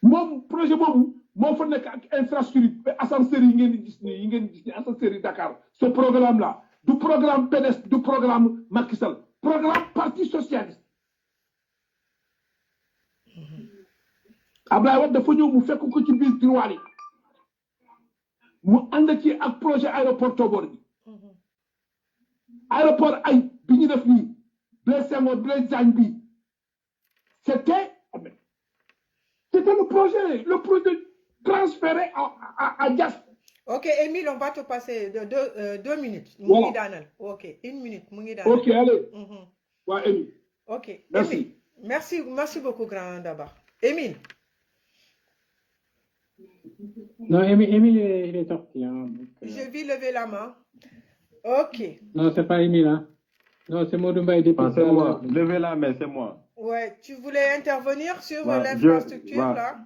moom projet boobu moo fa nekk ak infrastructure ascenseur yi ngeen di gis ni ascenseur yi Dakar ce programme là du programme PDS du programme Macky Sall programme parti socialiste Ablaye Wade dafa ñëw mu fekk ko ci biir tiroir yi mu ànd ci ak projet aéroport Tobor bi aéroport ay bi ñu def nii Blaise Senghor Blaise Diagne bi c'était le projet transféré à Diass. Ok, Émile, on va te passer de 2 minutes. Voilà. Ok, 1 minute. Ok, allez. Ouais, Émile. Ok, merci. Émile, merci beaucoup, grand Daba. Émile. Non, Émile, il est sorti. Hein, donc, Je vais lever la main. Ok. Non, c'est pas Émile. Hein. Non, c'est Modumba et depuis. C'est moi. Levez la main, c'est moi. Ouais, tu voulais intervenir sur l'infrastructure là?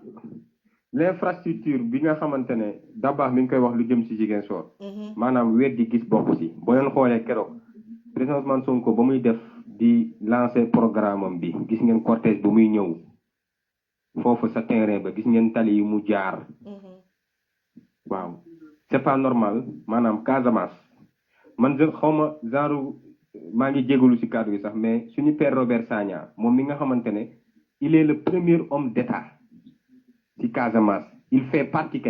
L'infrastructure bi nga xamantene Dabakh mi ngi koy wax lu jëm ci Ziguinchor manam weddi gis bokk ci bo len xolé kéro président Ousmane Sonko ba muy def di lancer programme am bi gis ngeen cortège bu muy ñëw fofu sa terrain ba gis ngeen tali yu mu jaar waaw c'est pas normal manam Casamance man je xawma genre maa ngi jégalu ci cadre bi sax mais suñu père Robert Sagna moom mi nga xamantene il est le premier homme d'état ci Casamance il fait partie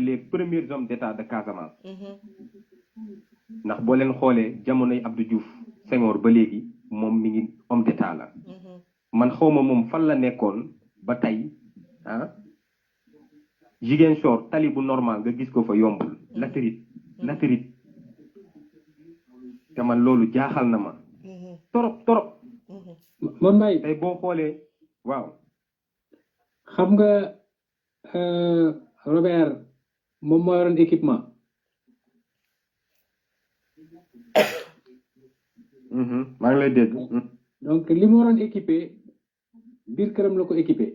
les premiers hommes d'état de Casamance ndax boo leen xoolee jamonoy Abdou Diouf Senghor ba léegi moom mi ngi homme d'état la man xawma moom fan la nekkoon ba tey ah Ziguinchor tali bu normal nga gis ko fa yombul latérite te man loolu jaaxal na ma torop Mon Mbaye tey boo xoolee waaw xam nga Robert moom moo yoroon équipement maa ngi lay dégg donc li mu waroon équipé biir këram la ko équipé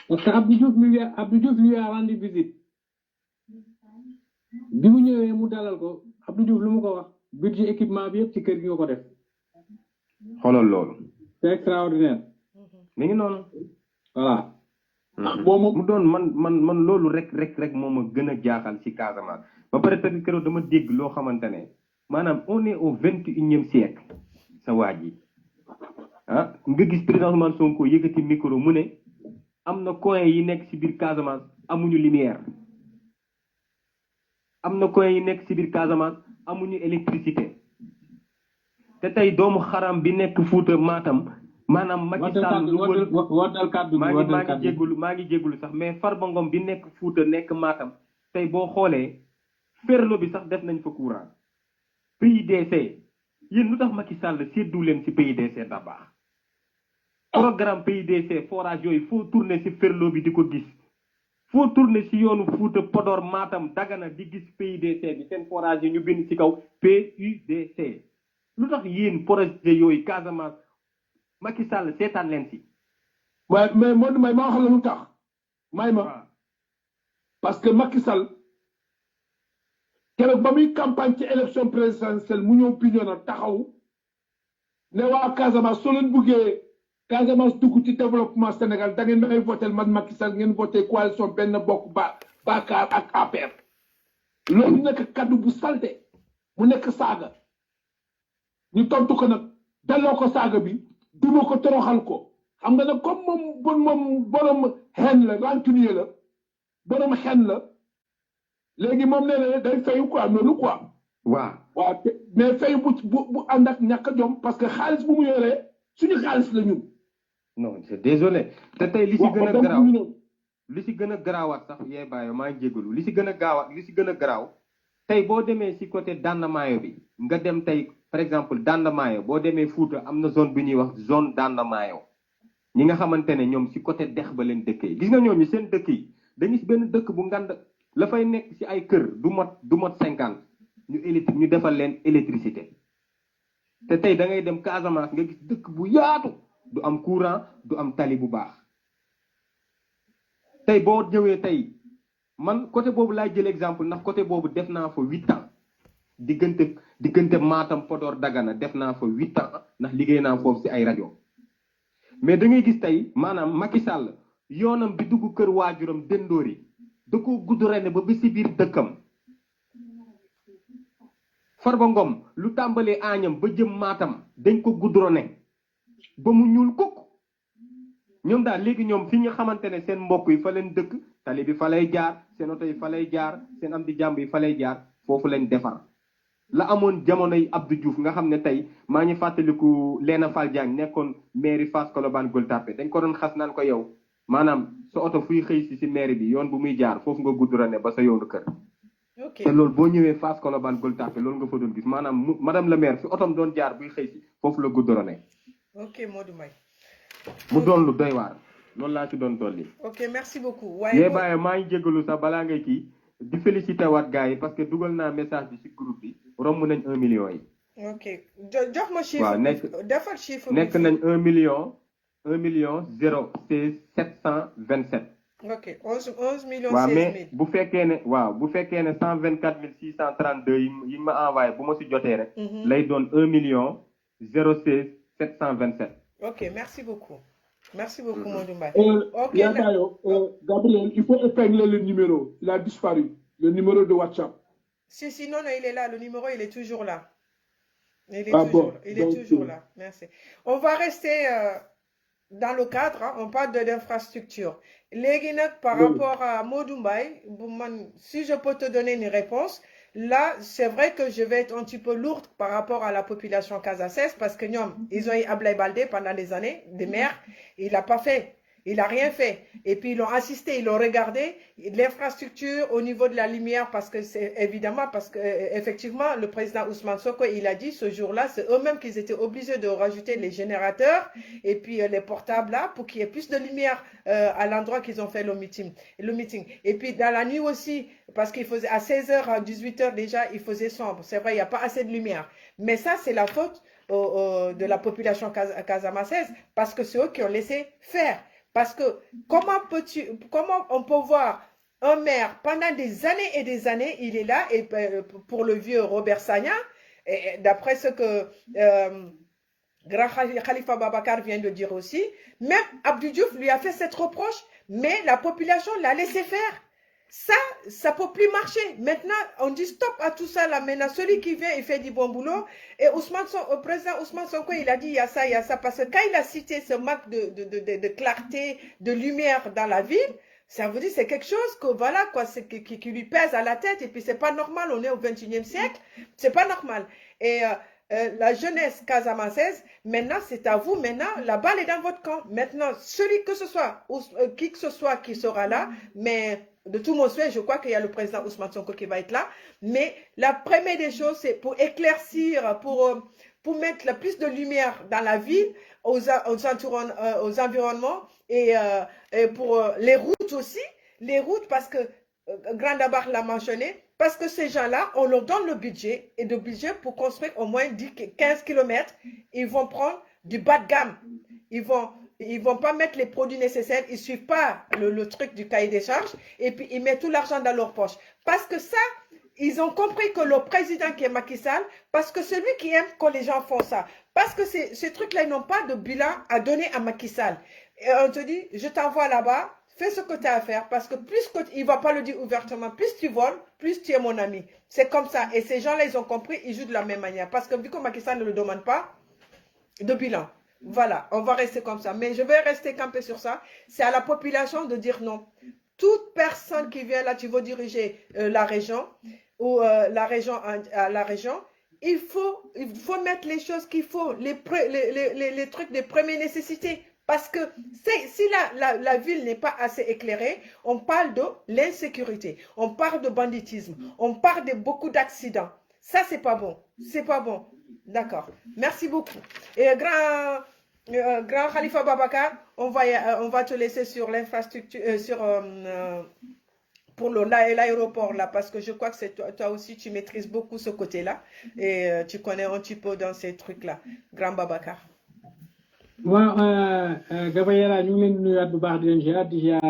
parce que Abdou Diouf lui a rendu visite bi mu ñëwee mu dalal ko Abdou Diouf lu mu ko wax budget équipement bi yëpp ci kër gi nga ko def xoolal loolu c'est extraordinaire mi ngi noonu voilà mu doon man loolu rek moo ma gën a jaaxal ci Casamance ba pare tamit keroog dama dégg loo xamante ne maanaam on est au 21e siècle sa waa ji ah nga gis président Ousmane Sonko yëkkati micro mu ne am na coin yi nekk ci biir Casamance amuñu lumière am na coin yi nekk ci biir Casamance amuñu électricité te tey doomu xaram bi nekk Fuuta Matam maanaam Macky Sall maa ngi jégalu sax mais Farba Ngom bi nekk Fuuta nekk Matam tey boo xoolee Ferlo bi sax def nañ fa courant PIDC yéen lu tax Macky Sall seddu leen ci PIDC da baax programme PIDC forage yooyu foo tourner ci Ferlo bi di ko gis foo tourner ci yoonu Fuuta Podor Matam Dagana di gis PIDC bi seen forage yi ñu bind ci kaw PUDC lu tax yéen projet yooyu Casamance Macky Sall seetaan leen ci. mais Modou Mbaye ma wax la lu tax may ma parce que Macky Sall keroog ba muy campagne ci élection présidentielle mu ñëw Bignona taxaw ne waa Casamance soo leen buggee Casamance dugg ci développement Sénégal da ngeen may voté man Macky Sall ngeen voté coalition benn bokk Bakar ak APR loolu nekk kaddu bu salte mu nekk saaga ñu tontu ko nag delloo ko saaga bi duma ko toroxal ko xam nga nag comme moom borom xen la rancunier la borom xen la léegi moom nee na day fayu quoi noonu quoi. waaw mais fayu bu ànd ak ñàkk jom parce que xaalis bu mu yoree suñu xaalis la ñun. non c'est désolé te tey li si gën a garaawaat sax yee bàyyi maa ngi jégalu li si gën a garaaw tey boo demee si côté Dandamaayo bi nga dem tey par exemple Dandamaayo boo demee Fuuta am na zone bu ñuy wax zone Dandamaayo ñi nga xamante ne ñoom si côté dex ba leen dëkkee gis nga ñooñu seen dëkk yi dañu si benn dëkk bu ngand la fay nekk si ay kër du mot 50 ñu defal leen électricité te tey da ngay dem Casamance nga gis dëkk bu yaatu du am courant du am tali bu baax tey boo ñëwee tey man côté boobu laay jël exemple ndax côté boobu def naa fa 8 ans diggante Matam Podor Dagana def naa fa 8 ans ndax liggéey naa foofu si ay rajo mais da ngay gis tey maanaam Macky Sall yoonam bi dugg kër waajuram Dendori da ko gudd rene ba si biir dëkkam Farba Ngom lu tàmbalee Agnam ba jëm Matam dañ ko goudronné ba mu ñuul kukk ñoom daal léegi ñoom fi ñu xamante ne seen mbokk yi fa leen dëkk tali bi fa lay jaar seen oto yi fa lay jaar seen am di jàmb yi fa lay jaar foofu lañ defar la amoon jamonoy Abdou Diouf nga xam ne tey maa ngi fàttaliku Léna Fall Diagne nekkoon mairie Fass Colobane Gueule Tapée dañ ko doon xas naan ko yow maanaam sa oto fuy xëy si mairie bi yoon bu muy jaar foofu nga goudronné ba sa yoonu kër te loolu boo ñëwee Fass Colobane Gueule Tapée loolu nga fa doon gis maanaam madame la maire fi otom doon jaar buy xëy si foofu la goudronné ok Modou Mbaye mu doon lu doy waar loolu laa ci doon dolli. ok merci beaucoup. waaye bàyyi maa ngi jégalu sax balaa ngay kii di félicité waat gars yi parce que dugal naa message bi ci groupe bi romb nañ 1 million yi. ok jox ma chiffre. waaw defal chiffre nekk nañ 1 million 016 727. ok 11 millions 16 000. waaw mais bu fekkee ne 124 632 yi ma envoyé bu ma ci jotee rek. lay doon 1 million 016 727. ok merci beaucoup. Merci beaucoup, Modou Mbaye. Ok. Gabriel, il faut épingler le numéro. Il a disparu. Le numéro de WhatsApp. Si, non, il est là. Le numéro, il est toujours là. Il est toujours là. Merci. On va rester dans le cadre. Hein, on parle de l'infrastructure. Léguinak, par rapport à Modou Mbaye, si je peux te donner une réponse, là, c'est vrai que je vais être un petit peu lourde par rapport à la population casaçaise parce que ils ont eu Ablaye Baldé pendant des années, des maires, il n'a pas fait, il n'a rien fait. Et puis ils l'ont assisté, ils l'ont regardé, l'infrastructure au niveau de la lumière, parce que c'est évidemment, parce que effectivement, le président Ousmane Sonko, il a dit ce jour-là, c'est eux-mêmes qu'ils étaient obligés de rajouter les générateurs et puis les portables là pour qu'il y ait plus de lumière à l'endroit qu'ils ont fait le meeting. Et puis dans la nuit aussi, parce qu'il faisait à 16h, à 18h déjà, il faisait sombre. C'est vrai, il n'y a pas assez de lumière. Mais ça, c'est la faute de la population casamassaise parce que c'est eux qui ont laissé faire. Parce que comment on peut voir un maire pendant des années et des années, il est là, et pour le vieux Robert Sagna, d'après ce que Grand Khalifa Babakar vient de dire aussi, même Abdou Diouf lui a fait cette reproche, mais la population l'a laissé faire. Ça peut plus marcher. Maintenant, on dit stop à tout ça là. Maintenant, celui qui vient, il fait du bon boulot. Et président Ousmane Sonko, il a dit il y a ça. Parce que quand il a cité ce manque de clarté, de lumière dans la ville, ça veut dire c'est quelque chose que voilà quoi, qui lui pèse à la tête. Et puis c'est pas normal. On est au 21e siècle. C'est pas normal. Et la jeunesse casamassaise, maintenant c'est à vous. Maintenant, la balle est dans votre camp. Maintenant, celui que ce soit, qui que ce soit qui sera là, mais de tout mon souhait, je crois qu'il y a le président Ousmane Sonko qui va être là. Mais la première des choses, c'est pour éclaircir, pour mettre le plus de lumière dans la ville, aux environnements et pour les routes aussi. Les routes, parce que Grand Dabar l'a mentionné, parce que ces gens-là, on leur donne le budget, et le budget pour construire au moins 15 km, ils vont prendre du bas de gamme. Ils vont pas mettre les produits nécessaires, ils suivent pas le truc du cahier des charges, et puis ils mettent tout l'argent dans leur poche. Parce que ça, ils ont compris que le président qui est Macky Sall, parce que celui qui aime quand les gens font ça, parce que ces trucs-là, ils n'ont pas de bilan à donner à Macky Sall. Et on te dit, je t'envoie là-bas, fais ce que tu as à faire, parce que il ne va pas le dire ouvertement, plus tu voles, plus tu es mon ami. C'est comme ça. Et ces gens-là, ils ont compris, ils jouent de la même manière. Parce que vu que Macky Sall ne le demande pas, de bilan. Voilà, on va rester comme ça. Mais je vais rester campé sur ça. C'est à la population de dire non. Toute personne qui vient là, tu veux diriger la région, ou la région à la région, il faut mettre les choses qu'il faut, les trucs de première nécessité. Parce que si la ville n'est pas assez éclairée, on parle de l'insécurité, on parle de banditisme, on parle de beaucoup d'accidents. Ça, c'est pas bon. C'est pas bon. D'accord. Merci beaucoup. Et grand Khalifa Babakar, on va te laisser sur l'infrastructure, pour l'aéroport là, parce que je crois que toi aussi, tu maîtrises beaucoup ce côté-là et tu connais un petit peu dans ces trucs-là. Grand Babakar. waaw Gabriela ñu ngi leen di nuyuwaat bu baax di leen ziar di ziar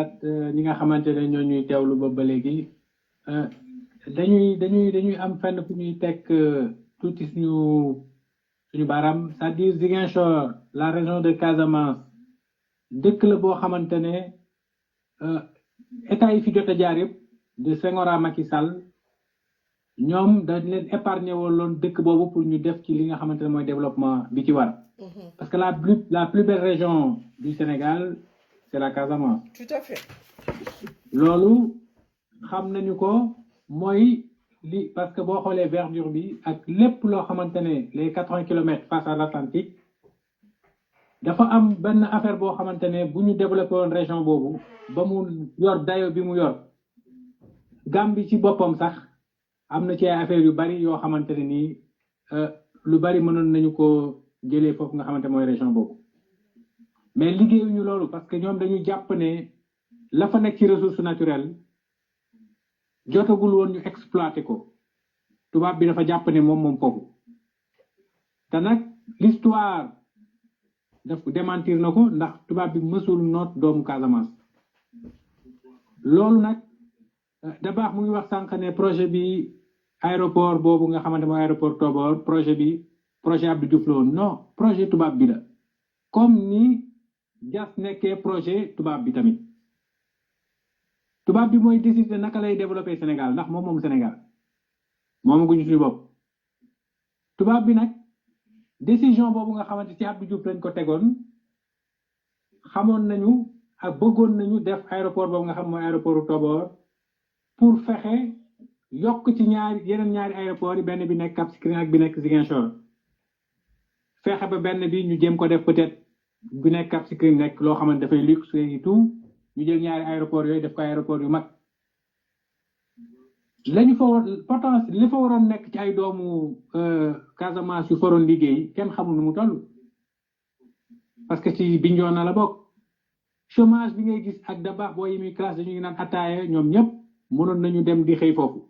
ñi nga xamante ne ñoo ñuy teewlu ba léegi dañuy am fenn fu ñuy teg tuuti suñu baaraam c'est-à-dire Ziguinchor la région de Casamance dëkk la boo xamante ne état yi fi jot a jaar yëpp de Senghor à Macky Sall ñoom dañ leen épargné woon dëkk boobu pour ñu def ci li nga xamante ne mooy développement bi ci war. Parce que la plus belle région du Sénégal c'est la Casamance. Tout à fait. loolu xam nañu ko mooy li parce que boo xoolee verdure bi ak lépp loo xamante ne les 80 kilomètres face à l'Atlantique dafa am benn affaire boo xamante ne bu ñu développé woon région boobu ba mu yor dayo bi mu yor Gambie ci boppam sax am na ci ay affaire yu bari yoo xamante ne nii lu bari mënoon nañu ko jëlee foofu nga xamante mooy région boobu mais liggéeyuñu loolu parce que ñoom dañu jàpp ne la fa nekk ci ressource naturelle jotagul woon ñu exploité ko tubaab bi dafa jàpp ne moom foofu te nag l'histoire daf ko démentir na ko ndax tubaab bi mësul noot doomu Casamance loolu nag da baax mu ngi wax sànq ne projet bi aéroport boobu nga xamante mooy aéroport Tobor projet Abdou Diouf la woon non projet tubaab bi la comme ni Diass nekkee projet tubaab bi tamit tubaab bi mooy décider naka lay développer Sénégal ndax moom Sénégal moomaguñu suñu bopp tubaab bi nag décision boobu nga xamante ci Abdou Diouf lañ ko tegoon xamoon nañu ak bëggoon nañu def aéroport boobu nga xam mooy aéroport Tobor pour fexe yokk ci yeneen ñaari aéroport yi benn bi nekk Cap Skirring ak bi nekk Ziguinchor fexe ba benn bi ñu jéem ko def peut-être bi nekk Cap Skirring nekk loo xamante dafay luxe et tout ñu jël ñaari aéroport yooyu def ko aéroport yu mag lañu fa potence li fa waroon nekk ci ay doomu Casamance yu faroon liggéey kenn xamul nu mu toll parce que ci Bignona la bokk chômage bi ngay gis ak Dabakh boo yi muy classe dañuy naan ataaya ñoom ñëpp mënoon nañu dem di xëy foofu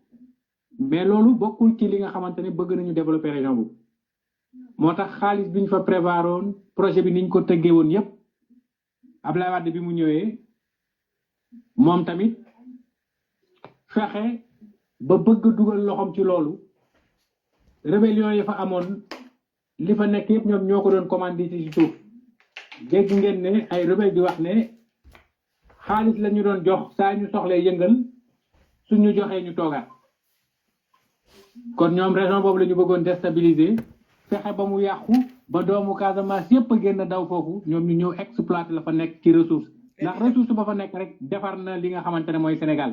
mais loolu bokkul ci li nga xamante ne bëgg nañu développer région bu moo tax xaalis bi ñu fa prévoiroon projet bi niñ ko tëggee woon yépp Abdoulaye Wade bi mu ñëwee moom tamit fexe ba bëgg dugal loxoom ci loolu rébellion yi fa amoon li fa nekk yëpp ñoom ñoo ko doon commandé ci suuf dégg ngeen ne ay rebelle di wax ne xaalis la ñu doon jox saa ñu soxlee yëngal suñu joxee ñu toogaat kon ñoom région boobu la ñu bëggoon déstabiliser fexe ba mu yàqu ba doomu Casamance yëpp a génn daw foofu ñoom ñu ñëw exploiter la fa nekk ci ressource ndax ressource ba fa nekk rek defar na li nga xamante ne mooy Sénégal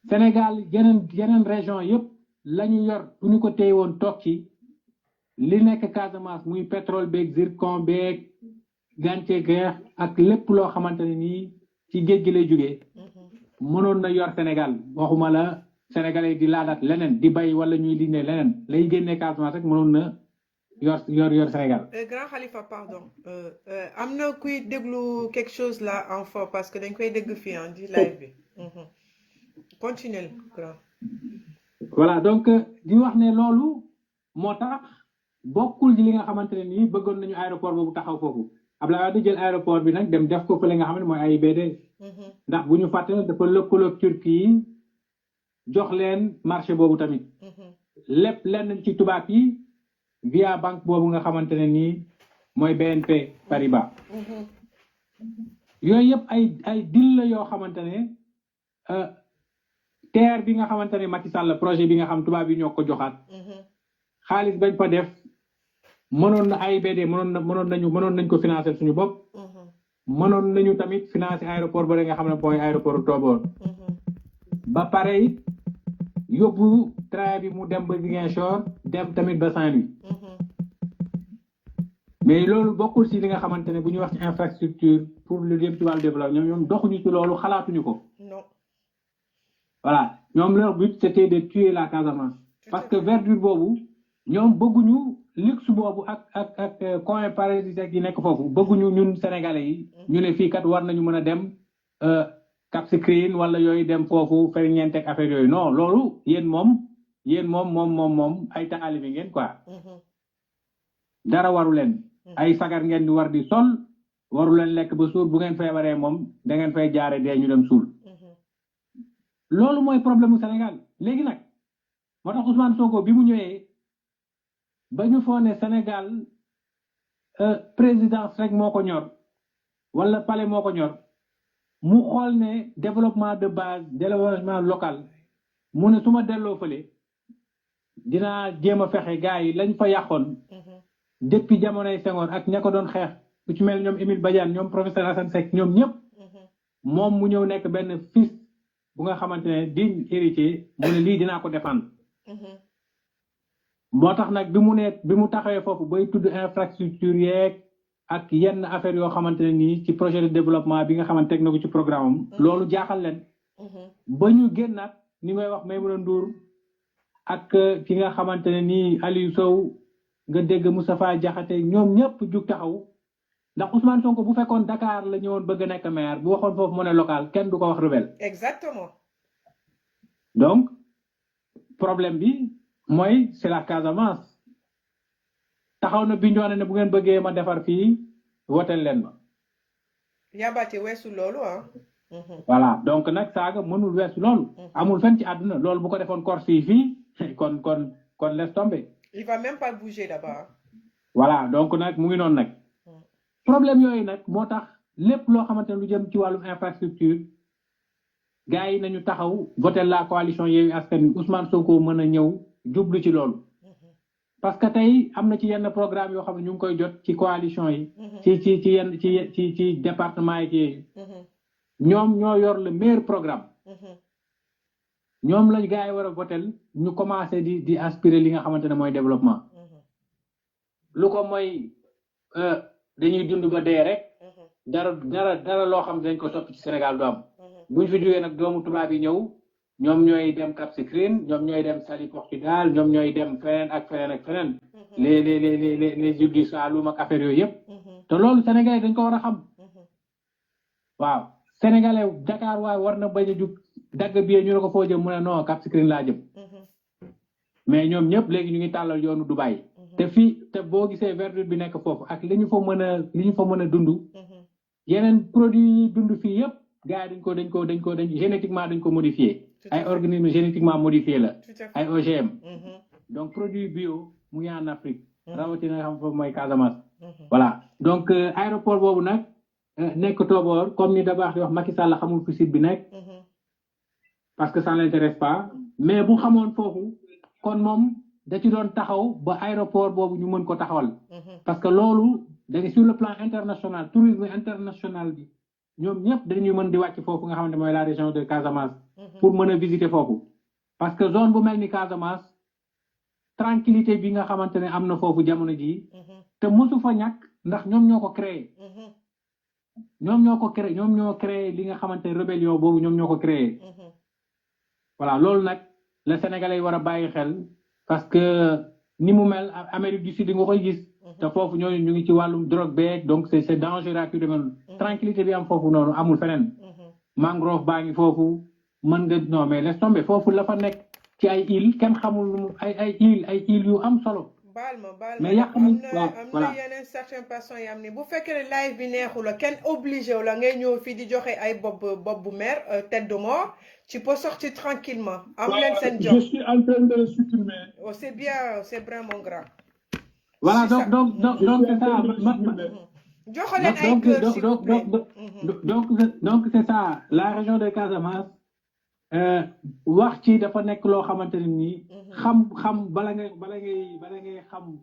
Sénégal yeneen région yëpp la ñu yor bu ñu ko téye woon toog ci li nekk Casamance muy pétrole beeg zircon beeg gàncax geex ak lépp loo xamante ne nii ci géej gi lay jógee mënoon na yor Sénégal waxuma la Sénégalais di laalaat leneen di bay wala ñuy liggéey leneen lay génnee Casamance rek mënoon na yor Sénégal. Grand Khalifa pardon am na kuy déglu quelque chose là en fort parce que dañ koy dégg fii di live bi continuez grand. voilà donc di wax ne loolu moo tax bokkul ci li nga xamante ne nii bëggoon nañu aéroport boobu taxaw foofu Abdoulaye Wade jël aéroport bi nag dem def ko fële nga xam ne mooy AIBD ndax bu ñu fàtte dafa lëkkaloog Turquie yi jox leen marché boobu tamit lépp lenn ci tubaab yi via banque boobu nga xamante ne nii mooy BNP Paribas yooyu yëpp ay deal la yoo xamante ne terre bi nga xamante ne Macky Sall projet bi nga xam tubaab yi ñoo ko joxaat xaalis bañ fa def mënoon na AIBD mënoon nañ ko financer suñu bopp mënoon nañu tamit financer aéroport ba nga xam ne mooy aéroport Tobor ba pare it yóbbu train bi mu dem ba Ziguinchor dem tamit ba Saint-Louis mais loolu bokkul ci li nga xamante ne bu ñuy wax ci infrastructure pour lu dem ci wàllu développement ñoom doxuñu ci loolu xalaatuñu ko voilà ñoom leur but c'était de tuer la Casamance parce que verdure boobu ñoom bëgguñu luxe boobu ak coin paradisiaque yi nekk foofu bëgguñu ñun sénégalais yi ñu ne fii kat war nañu mën a dem Cap Skirring wala yooyu dem foofu ferñeent ak affaire yooyu non loolu yéen moom ay taalibe ngeen quoi dara waru leen ay sagar ngeen di war di sol waru leen lekk ba suur bu ngeen feebaree moom da ngeen fay jaare dee ñu dem suul loolu mooy problème mu Sénégal léegi nag moo tax Ousmane Sonko bi mu ñëwee ba ñu foog ne Sénégal présidence rek moo ko ñor wala palais moo ko ñor mu xool ne développement de base développement local mu ne su ma delloo fële dinaa jéem a fexe gars yi lañ fa yàqoon depuis jamonoy Senghor ak ña ko doon xeex ku ci mel ñoom Émile Badiane ñoom professeur Assane Seck ñoom ñëpp moom mu ñëw nekk benn fils bu nga xamante ne digne héritier mu ne lii dinaa ko défendre moo tax nag bi mu taxawee foofu bay tudd infrastructure yeeg ak yenn affaire yoo xamante ne nii ci projet de développement bi nga xamante teg na ko ci programme am loolu jaaxal leen ba ñu génnaat ni ngay wax Maïmouna Ndour ak ki nga xamante ne nii Aliou Sow nga dégg Moustapha Diakhaté ñoom ñëpp jug taxaw ndax Ousmane Sonko bu fekkoon Dakar la ñëwoon bëgg a nekk maire bu waxoon foofu monnaie locale kenn du ko wax rebelle. Exactement. Donc problème bi mooy c'est la Casamance taxaw na Bignona ne bu ngeen bëggee ma defar fii wotel leen ma. Yabaate weesu loolu ah. Voilà donc nag saaga mënul weesu loolu. amul fenn ci àdduna loolu bu ko defoon Corse fii kon laisse tomber. Il va même pas bouger là-bas. Voilà donc nag mu ngi noonu nag. problème yooyu nag moo tax lépp loo xamante ne lu jëm ci wàllum infrastructure gars yi nañu taxaw voter la coalition Yewwi Askan Wi Ousmane Sonko mën a ñëw jublu ci loolu. parce que tey am na ci yenn programme yoo xam ne ñu ngi koy jot ci coalition yi. ci yenn ci département yi ñoom ñoo yor le meilleur programme. ñoom lañ gars yi war a voter ñu commencé di aspirer li nga xamante ne mooy développement. lu ko mooy dañuy dund ba dee rek. dara loo xam ne dañ ko soppi ci Sénégal du am. buñ fi jógee nag doomu tubaab yi ñëw ñoom ñooy dem Cap Skirring ñoom ñooy dem Saly Portudal ñoom ñooy dem feneen ak feneen. les îles du Saloum ak affaire yooyu yëpp. te loolu Sénégalais dañ ko war a xam. waaw Sénégalais Dakar waaye war na bañ a jug dagg bi ñu ne ko foo jëm mu ne non Cap Skirring laa jëm. mais ñoom ñëpp léegi ñu ngi tàllal yoonu Dubaï. te fii te boo gisee verdure bi nekk foofu ak li ñu fa mën a dund. yeneen produits yi dund fii yëpp gars yi dañ génétiquement dañ ko modifié. ay organismes génétiquement modifié la. ay OGM. donc produit bio mu ngi en Afrique. rawatina nga xam foofu mooy Casamance. voilà donc aéroport boobu nag nekk Tobor comme ni da baax di wax Macky Sall xamul fu site bi nekk. parce que ça ne l'intéresse pas mais bu xamoon foofu kon moom da ci doon taxaw ba aéroport boobu ñu mën ko taxawal. parce que loolu da sur le plan international tourisme international bi ñoom ñëpp dañuy mën di wàcc foofu nga xamante mooy la région de Casamance. pour mën a visiter foofu. parce que zone bu mel ni Casamance tranquillité bi nga xamante ne am na foofu jamono jii. te mosu fa ñàkk ndax ñoom ñoo ko créé. ñoom ñoo créé li nga xamante ne rébellion boobu ñoom ñoo ko créé. voilà loolu nag le Sénégalais yi war a bàyyi xel parce que ni mu mel Amérique du Sud nga koy gis. te foofu ñooñu ñu ngi ci wàllum drogue beeg donc c'est dangereux ak yu demee noonu. tranquillité bi am foofu noonu amul feneen. mangrove baa ngi foofu mën nga non mais laisse tomber foofu la fa nekk ci ay îles kenn xamul lu mu ay îles yu am solo. baal ma mais yàq nañ am na yeneen certaines personnes yi am ni bu fekkee ne live bi neexu la kenn obligé wu la ngay ñëw fii di joxe ay bopp bu mer tête de mort tu peux sortir tranquillement am leen seen job. Je suis en train de le supprimer. Oh, c'est bien, c'est vraiment grave. Voilà, donc c'est ça. Donc c'est ça, la région de Casamance, wax ci dafa nekk loo xamante ne nii xam bala ngay xam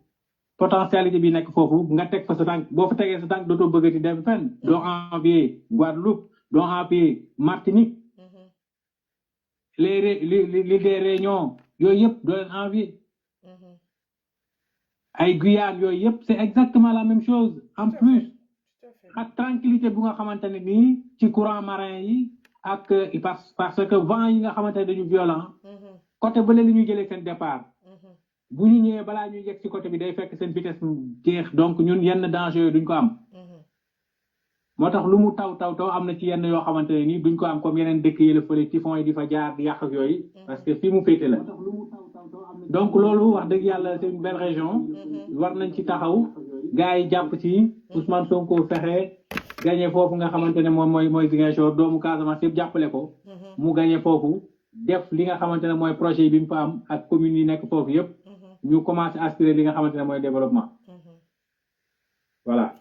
potentialité bi nekk foofu nga teg fa sa tànk boo fa tegee sa tànk dootoo bëggati dem fenn doo envier Guadeloupe doo envier Martinique les des Réunions yooyu yëpp doo leen envier ay Guyane yooyu yëpp c'est exactement la même chose en plus ak tranquillité bu nga xamante ne nii ci courant marin yi ak parce que vent yi nga xamante ne dañu violent côté bële li ñuy jëlee seen départ bu ñu ñëwee balaa ñuy yegg ci côté bi day fekk seen vitesse jeex donc ñun yenn danger yooyu duñ ko am moo tax lu mu taw am na ci yenn yoo xamante ne nii duñ ko am comme yeneen dëkk yi la fële typhon yi di fa jaar di yàq ak yooyu parce que fii mu féete la donc loolu wax dëgg yàlla c'est une belle région war nañ ci taxaw gars yi jàpp ci Ousmane Sonko fexe gagné foofu nga xamante ne moom mooy Ziguinchor doomu Casamance yëpp jàppale ko mu gagné foofu def li nga xamante ne mooy projet yi bi mu fa am ak communes yi nekk foofu yëpp ñu commencé aspirer li nga xamante ne mooy développement voilà.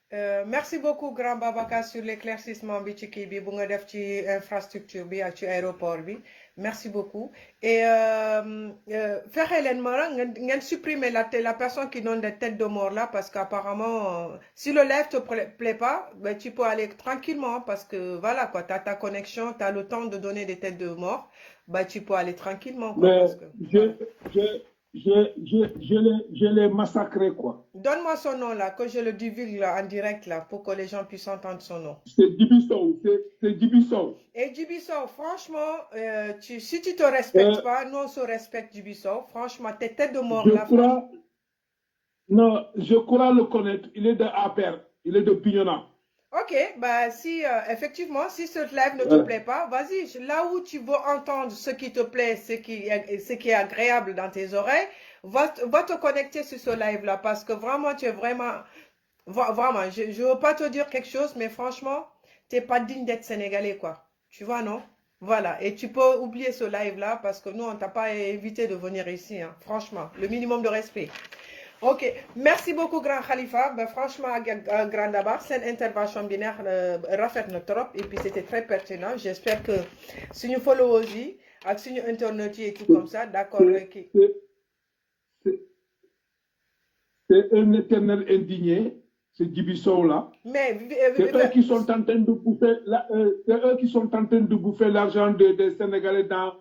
Merci beaucoup Grand Babacar sur l'éclaircissement bi ci kii bi bu nga def ci infrastructure bi ak ci aéroport bi merci beaucoup et fexe leen ma ngeen supprimer la personne qui donne des têtes de mort là parce qu'apparemment si le live te plaît pas ben, tu peux aller tranquillement parce que voilà quoi t'as ta connexion t'as le temps de donner des têtes de mort bah tu peux aller tranquillement quoi, mais parce que, je l'ai massacré, quoi. Donne-moi son nom là, que je le divulgue là, en direct là, pour que les gens puissent entendre son nom. C'est Djibisow, c'est Djibisow. Et Djibisow, franchement, si tu te respectes pas, nous on se respecte Djibisow. Franchement, t'es tête de mort là. Non, je crois le connaître. Il est de Aper, il est de Bignona. Ok, bah si effectivement, si ce live ne te plaît pas, vas-y, là où tu veux entendre ce qui te plaît, ce qui est agréable dans tes oreilles, va te connecter sur ce live là parce que vraiment, tu es vraiment, je ne veux pas te dire quelque chose, mais franchement, tu n'es pas digne d'être sénégalais quoi. Tu vois, non? Voilà, et tu peux oublier ce live là parce que nous, on t'a pas évité de venir ici, hein. Franchement, le minimum de respect. Ok, merci beaucoup Grand Khalifa. Ben, franchement, Grand Dabar, c'est une intervention binaire rafet na trop et puis c'était très pertinent. J'espère que si nous follow aussi, avec si nous internet et tout comme ça, d'accord. C'est un éternel indigné, c'est Djibisow là. Mais c'est eux qui sont en train de bouffer, c'est eux qui sont en train de bouffer l'argent des Sénégalais dans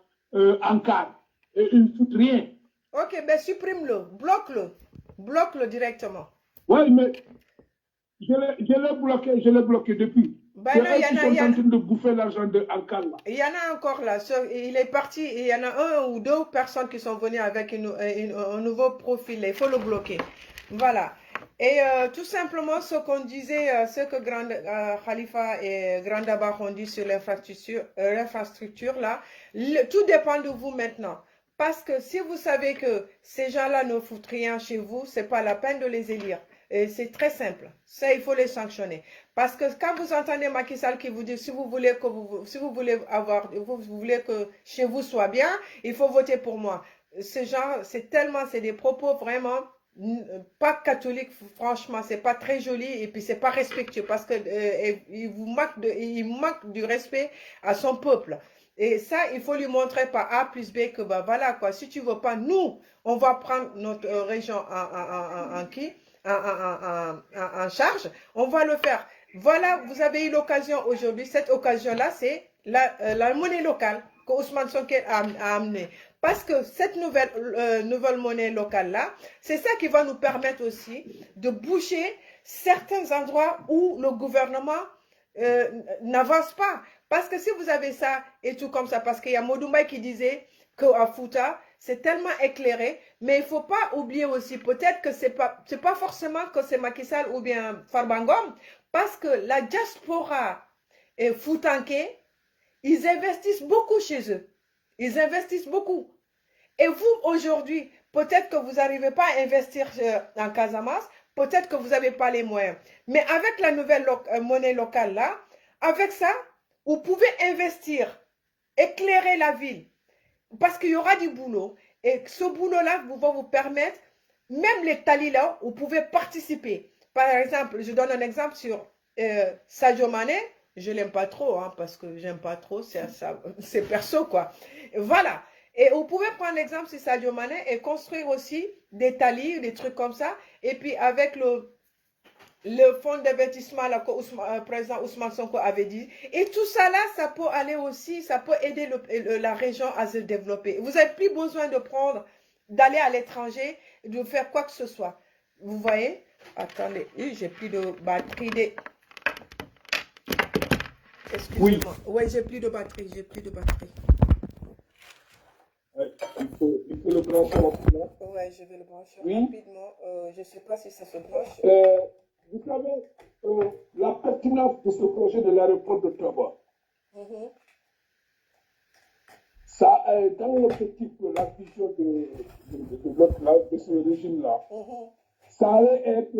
Ankara et ils ne foutent rien. Ok, ben supprime-le, bloque-le directement. Oui, mais je l'ai bloqué depuis. Ben c'est non, eux qui sont en train de bouffer l'argent de Ankara. Il y en a encore là, il est parti, il y en a 1 ou 2 personnes qui sont venues avec un nouveau profil, il faut le bloquer. Voilà. Et tout simplement, ce qu'on disait, ce que Grand Khalifa et Grand Dabar ont dit sur l'infrastructure là, tout dépend de vous maintenant. Parce que si vous savez que ces gens-là ne foutent rien chez vous, c'est pas la peine de les élire. C'est très simple. Ça, il faut les sanctionner. Parce que quand vous entendez Macky Sall qui vous dit si vous voulez que chez vous soit bien, il faut voter pour moi. Ce genre, c'est des propos vraiment pas catholiques, franchement, c'est pas très joli et puis c'est pas respectueux parce que il manque du respect à son peuple. Et ça, il faut lui montrer par A plus B que bah voilà quoi. Si tu veux pas, nous, on va prendre notre région en charge. On va le faire. Voilà, vous avez eu l'occasion aujourd'hui. Cette occasion-là, c'est la monnaie locale que Ousmane Sonko a amenée. Parce que cette nouvelle monnaie locale-là, c'est ça qui va nous permettre aussi de boucher certains endroits où le gouvernement n'avance pas. Parce que si vous avez ça et tout comme ça, parce qu'il y a Modoumbay qui disait qu'à Fouta, c'est tellement éclairé, mais il ne faut pas oublier aussi, peut-être que c'est pas forcément que c'est Macky Sall ou bien Farbangom, parce que la diaspora foutanké, ils investissent beaucoup chez eux. Ils investissent beaucoup. Et vous, aujourd'hui, peut-être que vous n'arrivez pas à investir en Casamance, peut-être que vous n'avez pas les moyens. Mais avec la nouvelle monnaie locale là, avec ça, vous pouvez investir, éclairer la ville, parce qu'il y aura du boulot. Et ce boulot-là va vous permettre, même les talis là, vous pouvez participer. Par exemple, je donne un exemple sur Sadio Mané. Je l'aime pas trop, hein, parce que j'aime pas trop, c'est perso quoi. Voilà. Et vous pouvez prendre l'exemple sur Sadio Mané et construire aussi des talis, des trucs comme ça. Et puis avec le fonds d'investissement que le président Ousmane Sonko avait dit. Et tout ça là, ça peut aller aussi, ça peut aider la région à se développer. Vous n'avez plus besoin d'aller à l'étranger, de faire quoi que ce soit. Vous voyez? Attendez, j'ai plus de batterie. Excusez-moi. Oui, j'ai plus de batterie. Il faut le brancher rapidement. Oui, je vais le brancher rapidement. Je ne sais pas si ça se branche. Vous savez, la pertinence de ce projet de l'aéroport de Toba, ça est dans l'objectif de la vision de ce régime-là. Ça allait être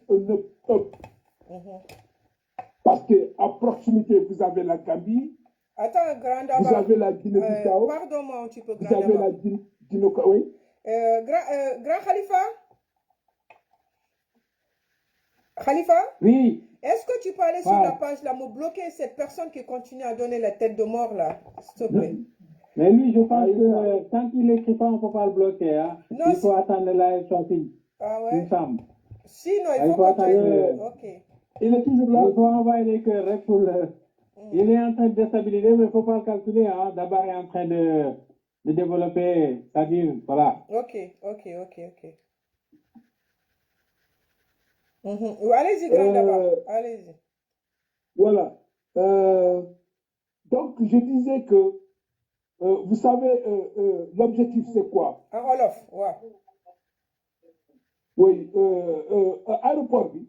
un up. Parce qu'à proximité, vous avez la Gambie. Attends, vous avez la Guinée-Bissau. Pardon-moi un petit peu, Vous avez la Guinée-Bissau, oui. Grand Khalifa? Khalifa, Oui, est-ce que tu peux aller sur ouais. la page là, me bloquer cette personne qui continue à donner la tête de mort là, s'il te plaît? Mais lui, je pense que tant qu'il n'écrit pas, on ne peut pas le bloquer. Hein. Non, Il faut attendre le live sorti. Ah Il me ouais? semble. Sinon, il Il faut faut que attendre. Ok. Il est toujours là. Il faut envoyer les cœurs hein, pour le. Il est en train de déstabiliser, mais il ne faut pas le calculer. Hein. D'abord, il est en train de développer, c'est-à-dire, voilà. Ok. Allez-y, grand d'abord. Allez-y. Voilà. Donc, je disais que, vous savez, l'objectif, c'est quoi? En Wolof, ouais. Oui, aéroport bi.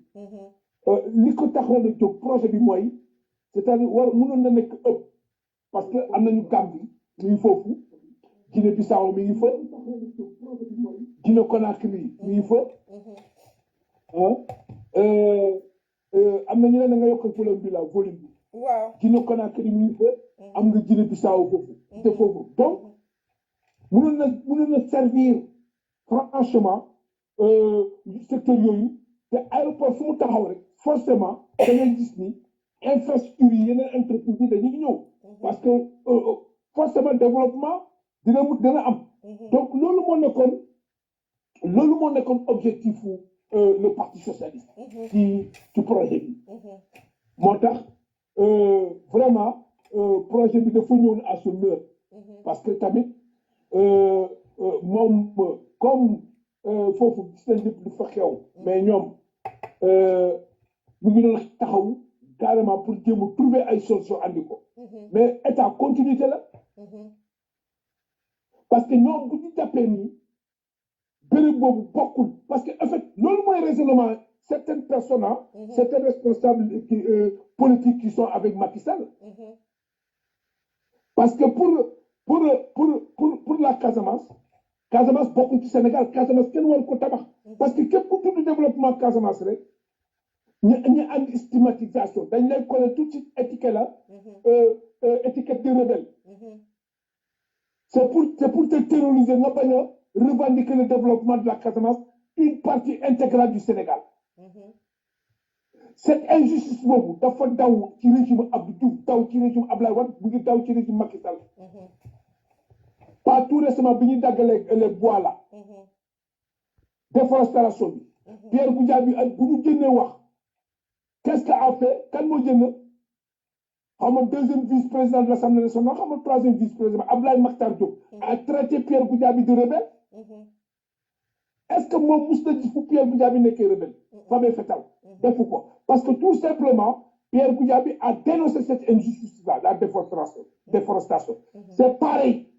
Li ko taxoon a jóg projet bi mooy c'est-à-dire mënoon na nekk ëpp parce que am nañu Gambie mi ngi foofu Guinée Bissau mi ngi fa Guinée Conakry mi ngi fa am na ñeneen da nga yokkal volume bi la volume bi waaw Guinée Conakry mi ngi fa am nga Guinée Bissau foofu te foofu donc mënoon na servir franchement secteur yooyu te aéroport fu mu taxaw rek forcément da ngay gis ni infrastructure yi yeneen entreprise yi dañuy ñëw parce que forcément développement dina am donc loolu moo nekkoon objectif le parti socialiste ci projet bi moo tax vraiment projet bi dafa ñëw à son heure parce que tamit moom comme foofu gis nañ lépp lu fa xew mais ñoom ñu ngi doon taxaw carrément pour jéem a trouver ay solution andi ko mais état continuité la parce que ñoom bu ñu jàppee nii béréb boobu bokkul parce que en fait loolu mooy raisonnement certaines personnes certains responsables politiques qui sont avec Macky Sall parce que pour la Casamance bokkul ci Sénégal Casamance kenn war ko tabax parce que képp ku tudd développement Casamance rek ñu andi stigmatisation dañ lay coller tout de suite étiquette la étiquette de rebelle c'est pour te terroriser nga bañ a revendiquer le développement de la Casamance une partie intégrale du Sénégal cette injustice boobu dafa daw ci régime Abdou Diouf daw ci régime Abdoulaye Wade bu ngi daw ci régime Macky Sall pas tout récemment bi ñuy daggalee les bois là déforestation bi Pierre Goudiaby ak bu ñu génnee wax qu'est-ce qu'a fait kan moo jënd xam nga deuxième vice-président de l'Assemblée nationale xam nga troisième vice-président Abdoulaye Makhtar Diop a traité Pierre Goudiaby de rebelle est-ce que moom mos na gis fu Pierre Goudiaby nekkee rebelle famille fétal defu ko parce que tout simplement Pierre Goudiaby a dénoncé cette injustice là la déforestation c'est pareil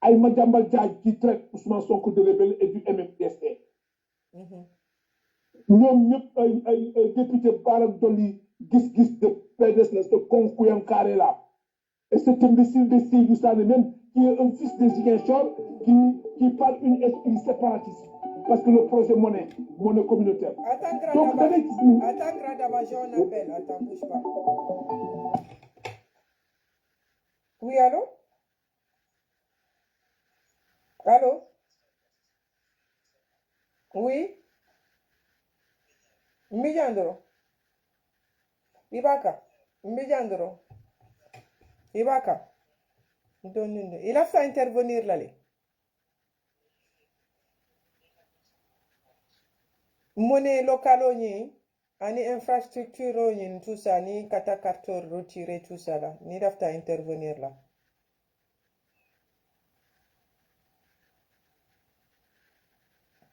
ay Madiambal Diagne qui traite Ousmane Sonko de rebelle et du MFDC ñoom ñëpp ay député Bara Dolly gis-gis de PDS la ce Konkuyankare là et cet imbécile de Seydou Sané même qui est un fils de Ziguinchor qui parle une esprit séparatiste parce que le projet monnaie communautaire. Donc attends grand dama j'en appelle attends bouge pas. Oui allô? Allô? Oui? Mbijandoro? Ibaka? Mbijandoro? Ibaka? Il a fait intervenir là. Monnaie locale, ani infrastructure, tout ça, ni catacarteur retiré, tout ça là. Ni d'afta intervenir là.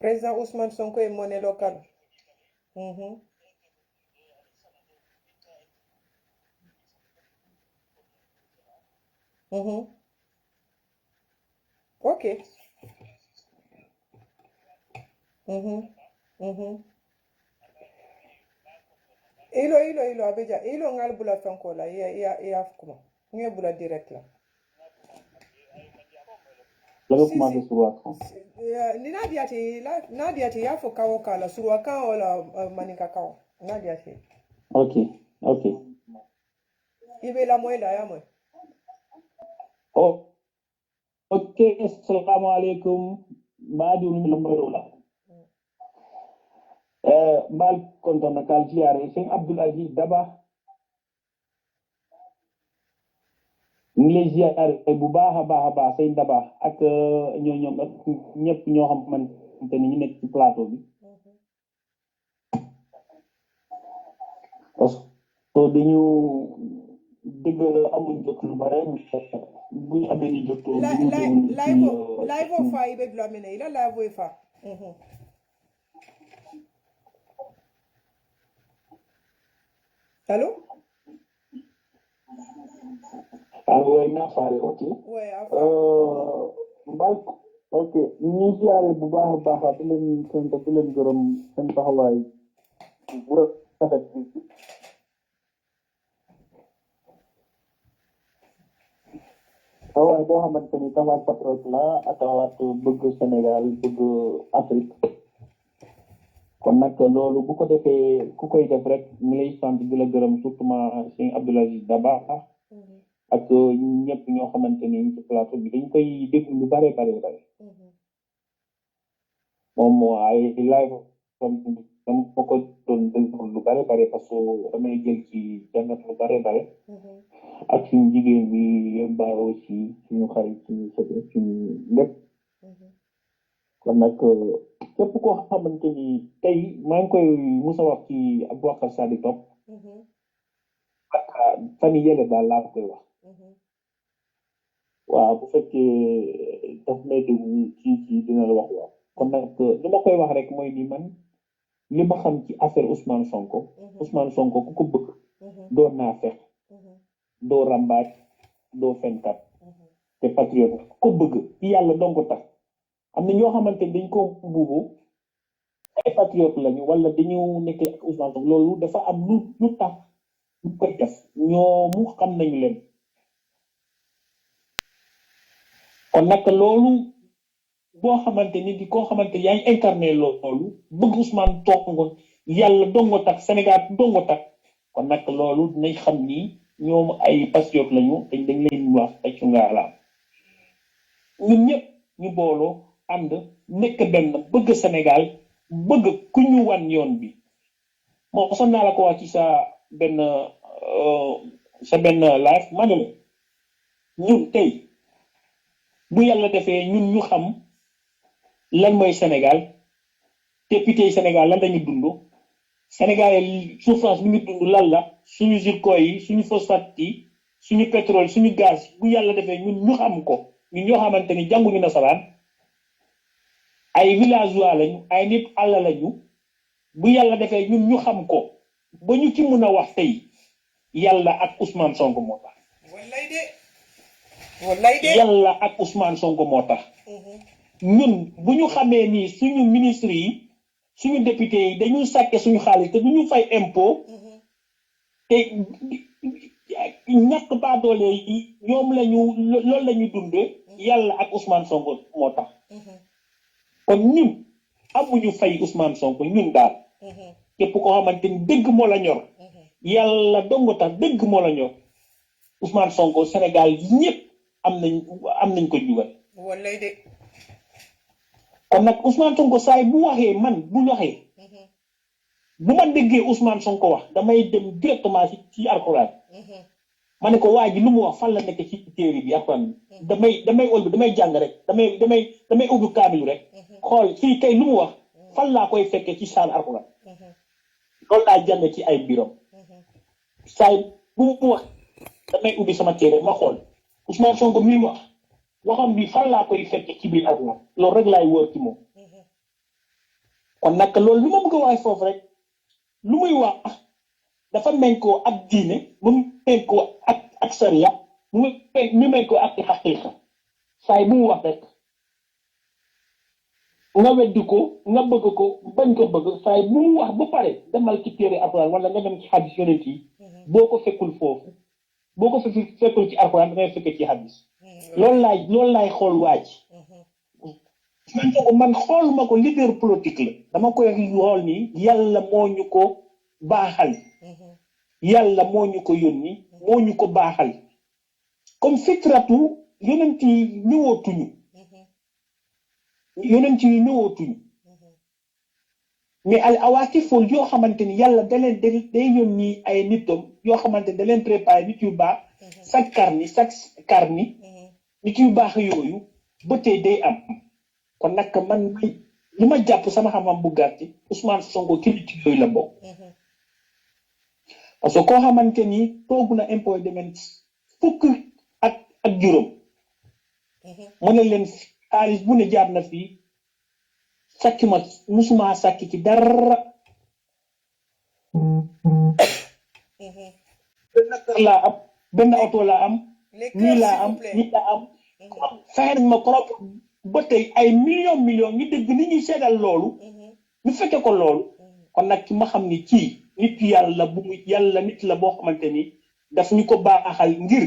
Président Ousmane Sonko est monnaie locale. Ok. Ilo abeja ilo ngal bula fanko la ya kuma nge bula direct la ni nadiati ya fo kawo kala surwa kan wala maninka kawo nadiati ok ibe la moy la ya moy ok assalamu alaikum baadu mi lambaro la mbal konton na kal ziare sëñ Abdoul Aziz Daba ngi lay ziare bu baax a baax sëñ Daba ak ñoom ak ñëpp ñoo xamante ni ñu nekk ci plateau bi parce que dañu dëgg amuñ jot lu bare buñ amee ni jot live fa ibe dlamine ila live fa allô oui nafaare ok mbal ok ñu ziare bu baax a baax di leen sant di leen gërëm seen taxawaay bu rafet bi taxawaay boo xamante ni taxawaay patriote la ak taxawaay bëgg Sénégal bëgg Afrique kon nag loolu bu ko defee ku koy def rek mu lay sant di la gërëm surtout ma sëñ Abdoul Aziz Daba ak ñëpp ñoo xamante ni ci plateau bi dañ koy déglu lu bare moom ay live dama ko doon déglu lu bare parce que damay jël ci jàngat lu bare ak suñu jigéen bi yóbbaale aussi suñu xarit suñu sëbe suñu lépp kon nag képp koo xamante ni tey maa ngi koy musa wax ci Aboubacar Sadi Top ak fan yële daal laa koy wax waaw bu fekkee daf may déglu ci dina la wax waaw kon nag li ma koy wax rek mooy ni man li ma xam ci affaire Ousmane Sonko ku ko bëgg doo naafeq doo rambaaj doo fenkat te patriote ko bëgg yàlla dong ko tax am na ñoo xamante dañ ko buubu ay patriote lañu wala dañu nekk ak Ousmane Sonko loolu dafa am lu tax ñu koy def ñoomu xam nañu leen kon nag loolu boo xamante ni di koo xamante yaa ngi incarné loolu bëgg Ousmane toog yàlla dongo tax Sénégal dongo tax kon nag loolu dinañ xam ni ñoom ay patriote lañu dañ leen wax ay cungaalaam ñun ñëpp ñu booloo ànd nekk benn bëgg Sénégal bëgg ku ñu wan yoon bi moo son naa la ko wax ci sa benn live ma ne la ñun tey bu yàlla defee ñun ñu xam lan mooy Sénégal député yi Sénégal lan lañu dund Sénégal yi souffrance bi ñu dund lan la suñu zircon yi suñu phosphate yi suñu pétrole suñu gaz bu yàlla defee ñun ñu xam ko ñun ñoo xamante ni jànguñu nasaraan ay villageois lañu ay nit àll lañu bu yàlla defee ñun ñu xam ko ba ñu ci mën a wax tey yàlla ak Ousmane Sonko moo tax. wallaay de yàlla ak Ousmane Sonko moo tax. ñun bu ñu xamee ni suñu ministre yi suñu député yi dañu sàkke suñu xaalis te du ñu fay impôt te ñàkk baadoole yi ñoom loolu la ñu dundee yàlla ak Ousmane Sonko moo tax kon ñun amuñu fay Ousmane Sonko ñun daal képp koo xamante ni dëgg moo la ñor yàlla dongo tax dëgg moo la ñor Ousmane Sonko Sénégal ñëpp am nañ ko jugal wallaay de kon nag Ousmane Sonko saay bu waxee bu ma déggee Ousmane Sonko wax damay dem directement ci alxuraan ma ne ko waa ji lu mu wax fan la nekk ci téere bi alxuraan damay damay jàng rek damay ubbi kaamilu rek xool fii tey lu mu wax fan laa koy fekkee ci saal alxuraan loolu laa jàng ci ay biram saay bu mu wax damay ubbi sama téere ma xool Ousmane Sonko mi wax waxam bi fan laa koy fekkee ci biir alxuraan loolu rek laay wóor ci moom kon nag loolu lu ma bëgg a wax foofu rek lu muy wax dafa menkoo ak diine mu menkoo ak sariya mu menkoo ak xaqiiqa saay bu mu wax rek nga weddi ko nga bëgg ko bañ ko bëgg saay bu mu wax ba pare demal ci téere alxuraan wala nga dem ci xadis yonent yi boo ko fekkul foofu boo ko fekkul ci alxuraan da ngay fekkee ci xadis loolu laay xool waaj man xooluma ko leader politique la dama koy xool ni yàlla moo ñu ko baaxal yàlla moo ñu ko yónni moo ñu ko baaxal comme fitratu yonent yi ñëwootuñu mais al awatiful yoo xamante ni yàlla da leen day yónni ay nitam yoo xamante ni da leen préparé nit yu baax chaque karni nit yu baax yooyu ba tey day am kon nag man li ma jàpp sama xam-xam bu gàtt Ousmane Sonko ci nit yooyu la bokk parce que koo xamante ni toog na impôt domaine fukk ak juróom mu ne leen xaalis bu ne jaar na fii sàkki ma musuma sàkki ci dara benn kër laa am benn oto laa am nii laa am fexe nañ ma trop ba tey ay millions ñu dégg ni ñuy seedal loolu ñu fekke ko loolu kon nag ki ma xam ni kii nit yàlla bu mu yàlla nit la boo xamante ni daf ñu ko baaxal ngir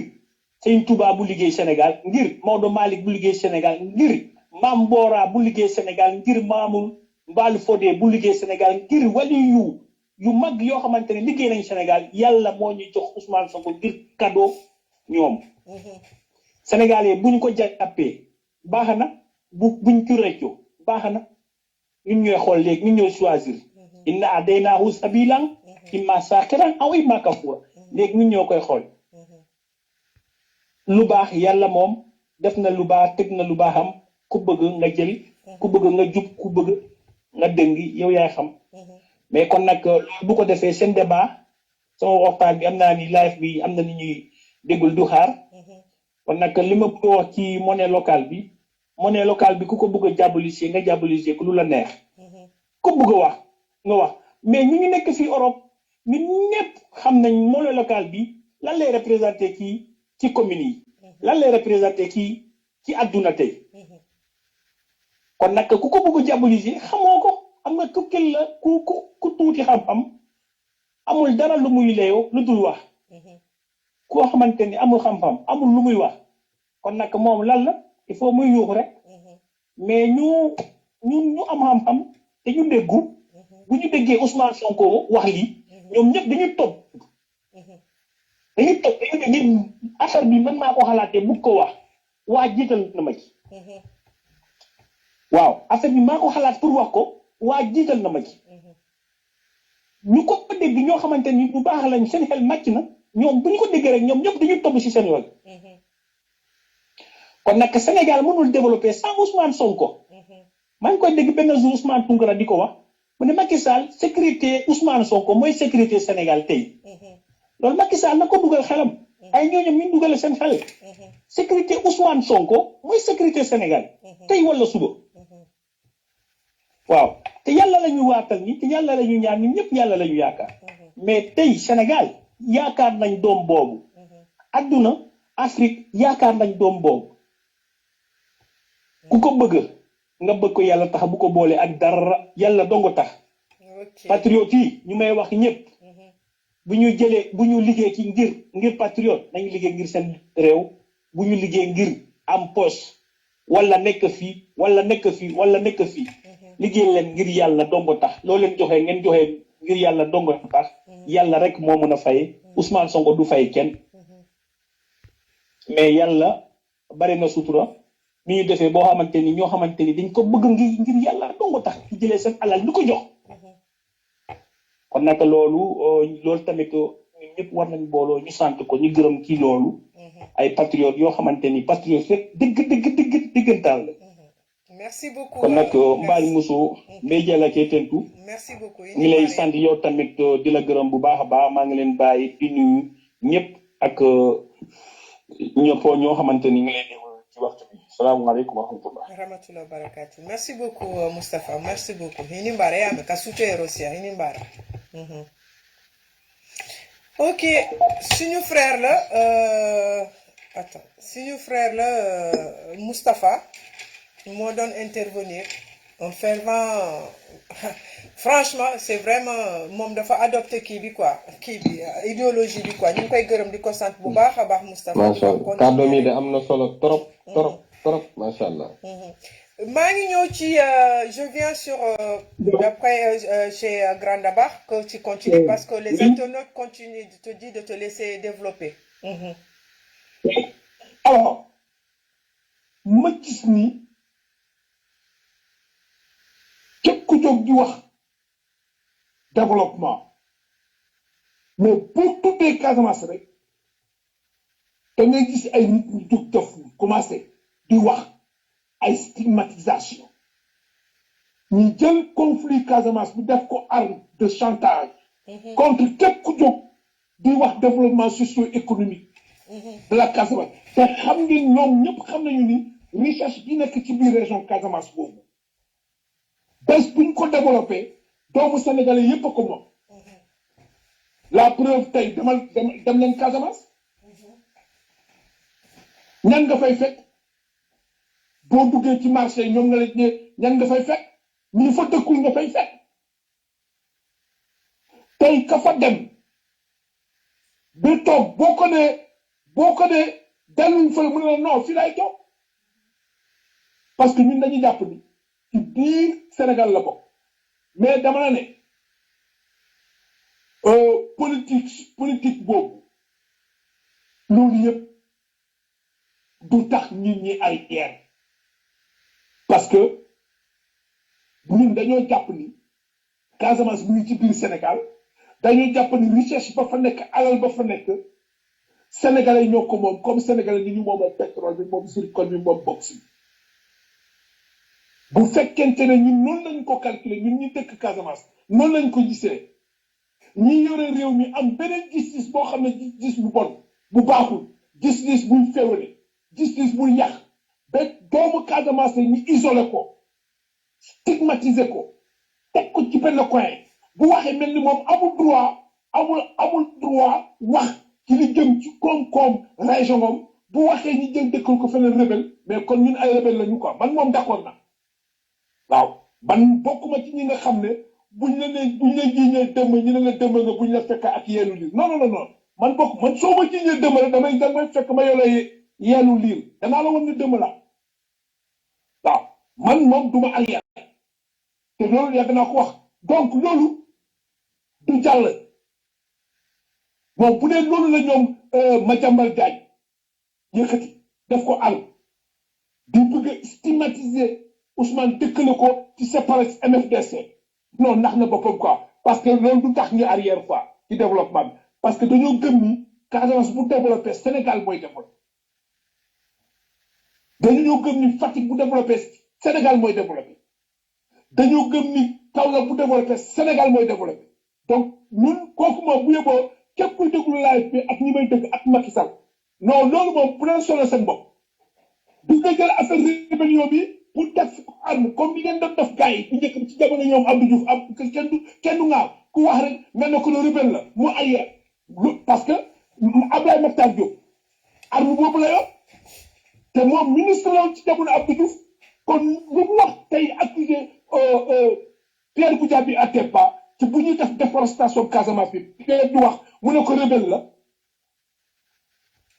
Sëñ Tuubaa bu liggéey Sénégal ngir Maodo Malick bu liggéey Sénégal ngir Maam Boora bu liggéey Sénégal ngir Maamul Mbaalu Fodé bu liggéey Sénégal ngir wali yu mag yoo xamante ne liggéey nañ Sénégal yàlla moo ñu jox Ousmane Sonko ngir cadeau ñoom Sénégalais bu ñu ko jàppee baax na buñ ci recco baax na ñun ñooy xool léegi ñun ñooy choisir inna adaynaahu sabilan imma shakiran aw imma kafura léegi ñun ñoo koy xool lu baax yàlla moom def na lu baax teg na lu baaxam ku bëgg nga jël ku bëgg nga jub ku bëgg nga dëngi yow yaay xam mais kon nag bu ko defee seen débat sama waxtaan bi am naa ni live bi am na ni ñuy déggul du xaar kon nag li ma bëgg wax ci monnaie locale bi ku ko bëgg a diaboliser nga diaboliser ku lu la neex ku bëgg a wax nga wax mais ñu nekk fii Europe ñun ñëpp xam nañ monnaie locale bi lan lay représenté ci communes yi lan lay représenté ci àdduna tey kon nag ku ko bëgg a diaboliser xamoo ko am nga tukkil la ku tuuti xam-xam amul dara lu muy leeyo lu dul wax koo xamante ni amul xam-xam amul lu muy wax kon nag moom lan la il faut muy yuux rek mais ñu am xam-xam te ñu déggu bu ñu déggee Ousmane Sonko wax lii ñoom ñëpp dañuy topp dañu dégg affaire bi man maa ko xalaatee bu ko wax waa jiital na ma ci waaw affaire bi maa ko xalaat pour wax ko waa jiital na ma ci ñu ko dégg ñoo xamante ni bu baax lañ seen xel màcc na ñoom bu ñu ko déggee rek ñoom ñëpp dañuy topp ci seen yoon kon nag Sénégal mënul développer sans Ousmane Sonko maa ngi koy dégg benn jour Ousmane Tounkara di ko wax mu ne Macky Sall sécurité Ousmane Sonko mooy sécurité Sénégal tey loolu Macky Sall na ko dugal xelam ay ñooñu ñu dugal seen xel sécurité Ousmane Sonko mooy sécurité Sénégal tey wala suba waaw te yàlla la ñu waatal ni te yàlla la ñu ñaan ñun ñëpp yàlla la ñu yaakaar mais tey Sénégal yaakaar nañ doom boobu adduna Afrique yaakaar nañ doom boobu ku ko bëgg nga bëgg ko yàlla tax bu ko boole ak dara yàlla dongo tax patriote yi ñu may wax ñëpp bu ñu liggéey ci ngir patriote nañu liggéey ngir seen réew bu ñu liggéey ngir am poste wala nekk fii liggéey leen ngir yàlla dongo tax loo leen joxe ngeen joxe ngir yàlla dongo tax yàlla rek moo mën a fay Ousmane Sonko du fay kenn mais yàlla bari na sutura ni ñu defee boo xamante ni ñoo xamante ni dañ ko bëgg ngir yàlla dongo tax ci jëlee seen alal ñu ko jox kon nag loolu tamit ñun ñëpp war nañ booloo ñu sant ko ñu gërëm ci loolu ay patriotes yoo xamante ni patriotes rek dëggantaan la. Merci beaucoup. kon nag mbaal muso mbay jëla cee tentu. Merci beaucoup. ñu lay sant yow tamit di la gërëm bu baax a baax maa ngi leen bàyyi di nuyu ñëpp ak ñoo xamante ni ñu ngi leen di ci waxtu bi salaamaaleykum wa rahmatulah barakatu. Merci beaucoup Moustapha, merci beaucoup. Hinimbara ya me kasute Rosia hinimbara. Ok, suñu frère là suñu frère là Moustapha moo doon intervenir un fervent franchement c'est vraiment moom dafa adopté kii bi idéologie bi quoi ñu ngi koy gërëm di ko sant bu baax a baax Moustapha. macha allah kàddu mi de am na solo trop macha allah. maa ngi ñëw ci je viens sur d'après chez Grand Dabakh que tu continues parce que les internautes continuent de te dire de te laisser développer. Alors ma gis ni képp ku jóg di wax développement mais pour tuddee Casamance rek da ngay gis ay nit ñu jóg def commencé di wax ay stigmatisation ñu jël conflit Casamance bi def ko arme de chantage contre képp ku jóg di wax développement socio-économique de la Casamance te xam ngeen ñoom ñëpp xam nañu ni recherche bi nekk ci biir région Casamance boobu bés buñ ko développé doomu sénégalais yépp a ko moom la preuve tey dem leen Casamance ñan nga fay fekk boo duggee ci marché ñoom nga leen ne ñan nga fay fekk ñi fa dëkkul nga fay fekk tey ka fa dem bi toog boo ko nee delluñ fële mu ne la non fii lay toog parce que ñun dañuy jàpp ni ci biir Sénégal la bokk mais dama la ne politique boobu loolu yëpp du tax nit ñi ay guerre parce que ñun dañoo jàpp ni Casamance mu ngi ci biir Sénégal dañoo jàpp ni recherche ba fa nekk alal ba fa nekk sénégalais ñoo ko moom comme sénégalais ni ñu moom pétrole bi moom zircon bi moom box bi bu fekkente ne ñun noonu lañ ko calculer ñun ñu dëkk Casamance noonu lañ ko gisee ñi yore réew mi am beneen gis-gis boo xam ne gis bu bon bu baaxul gis-gis buy féewale gis-gis buy yàq ba doomu Casamance ñu isolé ko stigmatiser ko teg ko ci benn coin bu waxee mel ni moom amul droit wax ci li jëm ci koom-koom région moom bu waxee ñi jëm dëkkal ko feneen rebelle mais kon ñun ay rebelle lañu quoi man moom d'accord na waaw man bokkuma ci ñi nga xam ne buñ la jiiñee dëmm ñu ne la dëmm nga buñ la fekk ak yeelu liir non man bokk man soo ma jiiñee dëmm rek damay fekk ma yow la yeelu liir danaa la woon ne dëmm la waaw man moom duma arrière te loolu yàgg naa ko wax donc loolu du jàll bon bu dee loolu la ñoom Madiambal Diagne yëkkati def ko àll di bëgg a stigmatiser Ousmane dëkkale ko ci séparation MFDC non ndax na boppam quoi parce que loolu du tax ñu arrière quoi ci développement bi parce que dañoo gëm ni Casamance bu développé Sénégal mooy développé dañoo gëm ni Fatick bu développé Sénégal mooy développé dañoo gëm ni Kaolack bu développé Sénégal mooy développé donc ñun kooku moom bu yeboo képp kuy déglu live bi ak ñi may dégg ak Macky Sall non loolu moom bu leen solo seen bopp du nga jël affaire rébellion bi pour def arme comme ni ngeen doon def gars yi bu njëkk ci jamono ñoom Abdou Diouf kenn du ŋaaw ku wax rek mel na ko le rebelle la mu arrière parce que Abdoulaye Makhtar Diop arme boobu la yor te moom ministre la woon ci jamono Abdou Diouf kon lu mu wax tey accusé Pierre Goudiaby Atepa ci bu ñuy def déforestation Casamance bi Pierre du wax mu ne ko rebelle la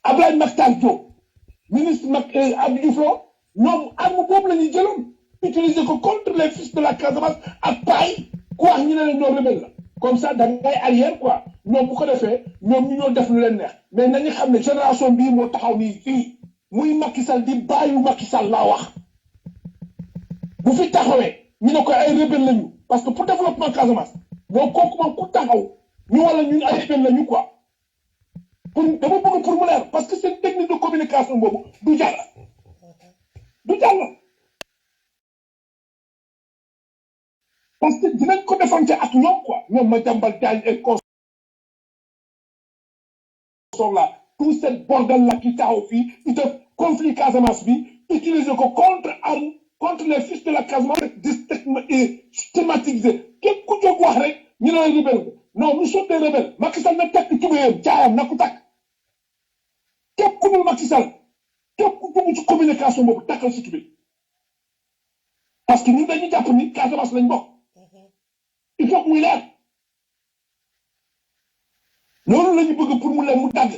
Abdoulaye Makhtar Diop ministre Abdou Diouf la ñoom arme boobu la ñuy jëloon utiliser ko contre les fils de la Casamance ak paay ku wax ñu ne la ñoo rebelle la comme ça da ngay arrière quoi ñoom bu ko defee ñoom ñu ñoo def lu leen neex mais nañu xam ne génération bii moo taxaw nii fii muy Macky Sall di bàyyu Macky Sall laa wax bu fi taxawee ñu ne ko ay rebelle lañu parce que pour développement Casamance moom kooku moom ku taxaw ñu wala ñun ay rebelle lañu quoi pour dama bëgg pour mu leer parce que seen technique de communication boobu du jàll parce que dinañ ko defante ak ñoom quoi ñoom Madiambal Diagne et consort là tout cette bordel là qui taxaw fii di def conflit Casamance bi utiliser ko contre les fils de la Casamance di stigmatiser képp ku jóg wax rek ñu ne la rebelle non nous sommes des rebelles Macky Sall na tekk tubéyam jaayam na ko takk képp ku dul Macky Sall képp ku dugg ci communication boobu takkal si tubéy parce que ñun dañuy jàpp ni Casamance lañ bokk il faut que muy leer loolu la ñu bëgg pour mu leer mu dagg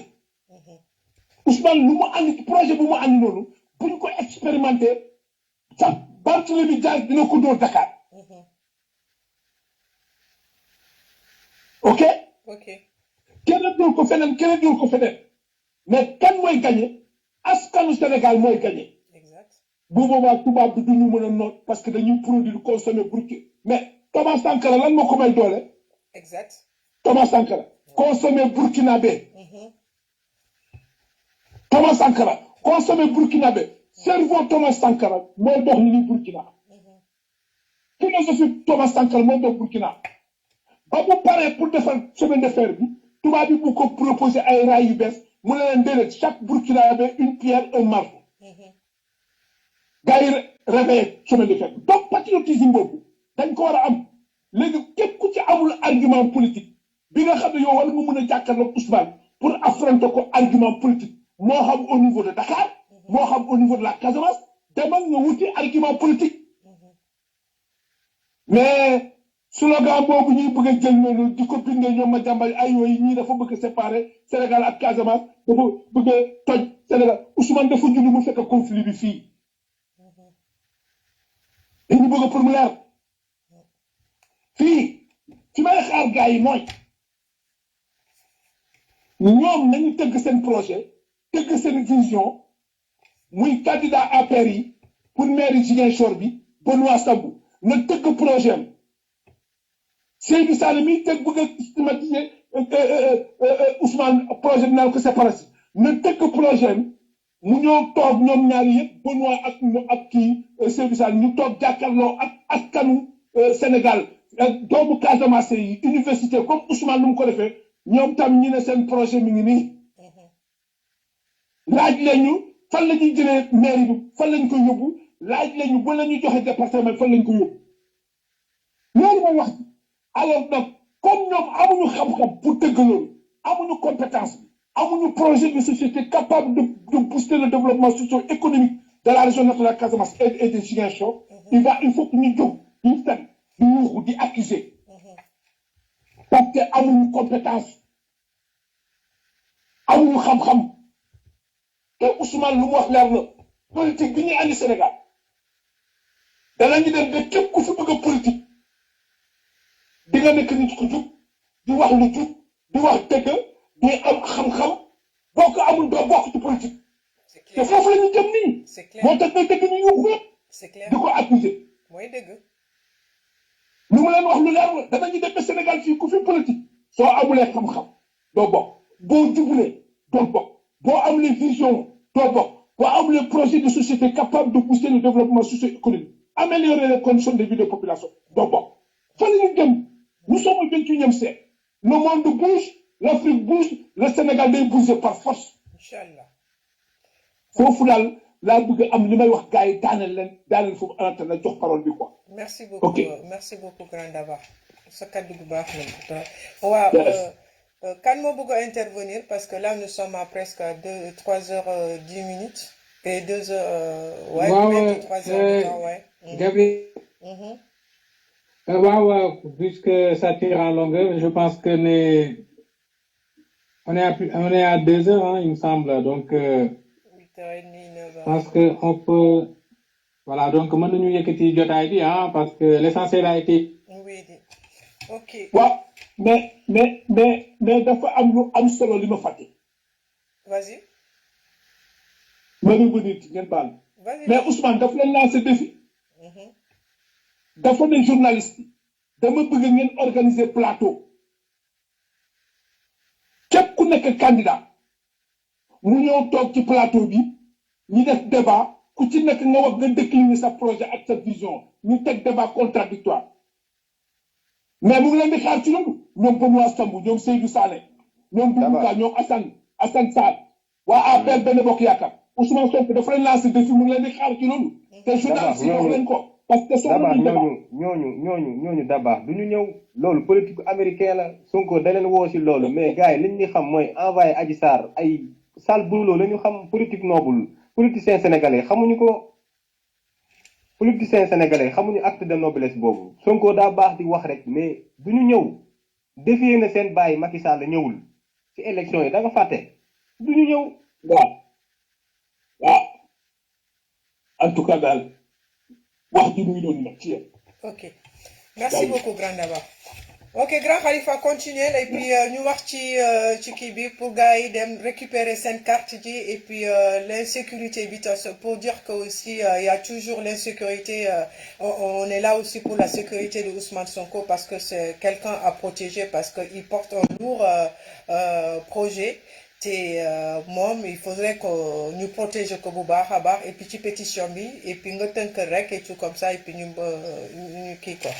Ousmane lu mu andi projet bu mu andi noonu buñ ko expérimenté sax Barthélémy Dias dina ko dóor Dakar ok kenn dóor ko feneen mais kan mooy gagné askanu Sénégal mooy gagné bu boobaa tubaab bi duñu mën a noot parce que dañuy produire consommer brut mais Thomas Sankara lan moo ko may doole Exact. Thomas Sankara consommé burkinabé. Thomas Sankara consommé burkinabé. Cerveau Thomas Sankara mooy dox ni Burkina. Philosophie Thomas Sankara mooy dox Burkina. ba mu paree pour defar chemin de fer bi tubaab bi bu ko proposé ay raay yu bees mu ne leen déedéet chaque burkinabé une pierre un marteau. gars yi réveillé chemin de fer donc patriotisme boobu dañ ko war a am léegi képp ku ci amul argument politique bi nga xam ne yow war nga mën a jàkkaarloog Ousmane pour affronter ko argument politique moo xam au niveau de Dakar moo xam au niveau de la Casamance demal nga wuti argument politique mais slogan boobu ñuy bëgg a jël noonu di ko bindee ñoom ma jàmbal ay yooyu ñii dafa bëgg a séparer Sénégal ak Casamance dafa bëgg a toj Sénégal Ousmane dafa junni mu fekk conflit bi fii dañu bëgg pour mu leer fii fi may xaar gars yi mooy ñoom nañu tëgg seen projet tëgg seen vision muy candidat APR yi pour maire Ziguinchor bi Benoît Sambou na tëgg projet am Seydou Sall mi tëgg bëgg a stigmatiser Ousmane projet bi naan ko séparation na tëgg projet am mu ñëw toog ñoom ñaari yëpp Benoît ak kii Seydou Sall ñu toog jàkkaarloo ak askanu Sénégal doomu Casamance yi université comme Ousmane lu mu ko defee ñoom tam ñu ne seen projet mi ngi nii laaj lañu fan la ñuy jëlee mairie bi fan lañ ko yóbbu laaj lañu ba la ñuy joxe département fan lañ ko yóbbu loolu mooy wax alors nag comme ñoom amuñu xam-xam pour tëgg loolu amuñu compétence amuñu projet de société capable de booster le développement socio-économique de la région de la Casamance et de Ziguinchor il faut que ñu jóg ñu teg di yuuxu di accuser parce que amuñu compétence amuñu xam-xam te Ousmane lu mu wax leer na politique bi ñuy andi Sénégal danañu dem ba képp ku fi bëgg a politique di nga nekk nit ku jub di wax lu jub di wax dëgg di am xam-xam boo ko amul doo bokk ci politique te foofu la ñu jëm nii moo tax ngay dëgg ñu yuuxu yëpp di ko accuser mooy dëgg lu mu leen wax lu leer la danañu dem ba Sénégal fii ku fi politique soo amulee xam-xam doo bokk boo jubulee doo bokk boo amulee vision doo bokk boo amulee projet de société capable de booster le développement socio-économique améliorer les conditions de vie des populations doo bokk fa la ñu dem nous sommes au 21e siècle le monde bouge l'Afrique bouge le Sénégal day bouger par force Inch'Allah foofu daal laa bëgg am li may wax gars yi daaneel foofu en la jox parole bi quoi. merci beaucoup merci beaucoup grand Daba sa kaddu gu baax na waaw kan moo bëgg a intervenir parce que là nous sommes à presque 3 heures 10 minutes et 2 heures ouais 3 heures de temps ouais Gabriel waaw puisque ça tire en longueur je pense que on est à 2 heures hein, il me semble donc 8h30 9h je pense que on peut voilà donc mën nañu yëkkati jotaay bi ah parce que l'essentiel a été oui ok waaw mais dafa am lu am solo li ma fàtte vas-y ma revenir ci ngeen baal mais Ousmane dafa leen lancé défi dafa ne journaliste dama bëgg ngeen organiser plateau képp ku nekk candidat mu ñëw toog ci plateau bi ñu def débat ku ci nekk nga wax nga décliner sa projet ak sa vision ñu teg débat contradictoire mais mu ngi leen di xaar ci loolu ñoom Benoît Sambou ñoom Seydou Sané ñoom Doudouka ñoom Assane Sarr waa APR benn bokk yaakaar Ousmane Sonko dafa leen lancé défi mu ngi leen di xaar ci loolu te journaliste yi wax leen ko parce que soxla nañu débat ñooñu Daba du ñu ñëw loolu politique américain la Sonko da leen woo si loolu mais gars yi liñ ñu xam mooy envoyé Adji Sarr ay sale boulot la ñu xam politique noble politicien sénégalais xamuñu ko politicien sénégalais xamuñu acte de noblesse boobu Sonko daa baax di wax rek mais du ñu ñëw défier na seen bàyyi Macky Sall ñëwul ci élection yi da nga fàtte du ñu ñëw waaw en tout cas daal wax ji muy doon nag ci yéen ok merci beaucoup grand Daba Ok, grand Khalifa, continuez et puis nous voir Kibi pour gars dem récupérer cette carte et puis l'insécurité pour dire que aussi il y a toujours l'insécurité. On est là aussi pour la sécurité de Ousmane Sonko parce que c'est quelqu'un à protéger parce qu'il porte un lourd projet. Il faudrait que nous protégions que et puis tu pétition et puis nous rek et tout comme ça et puis nous quoi.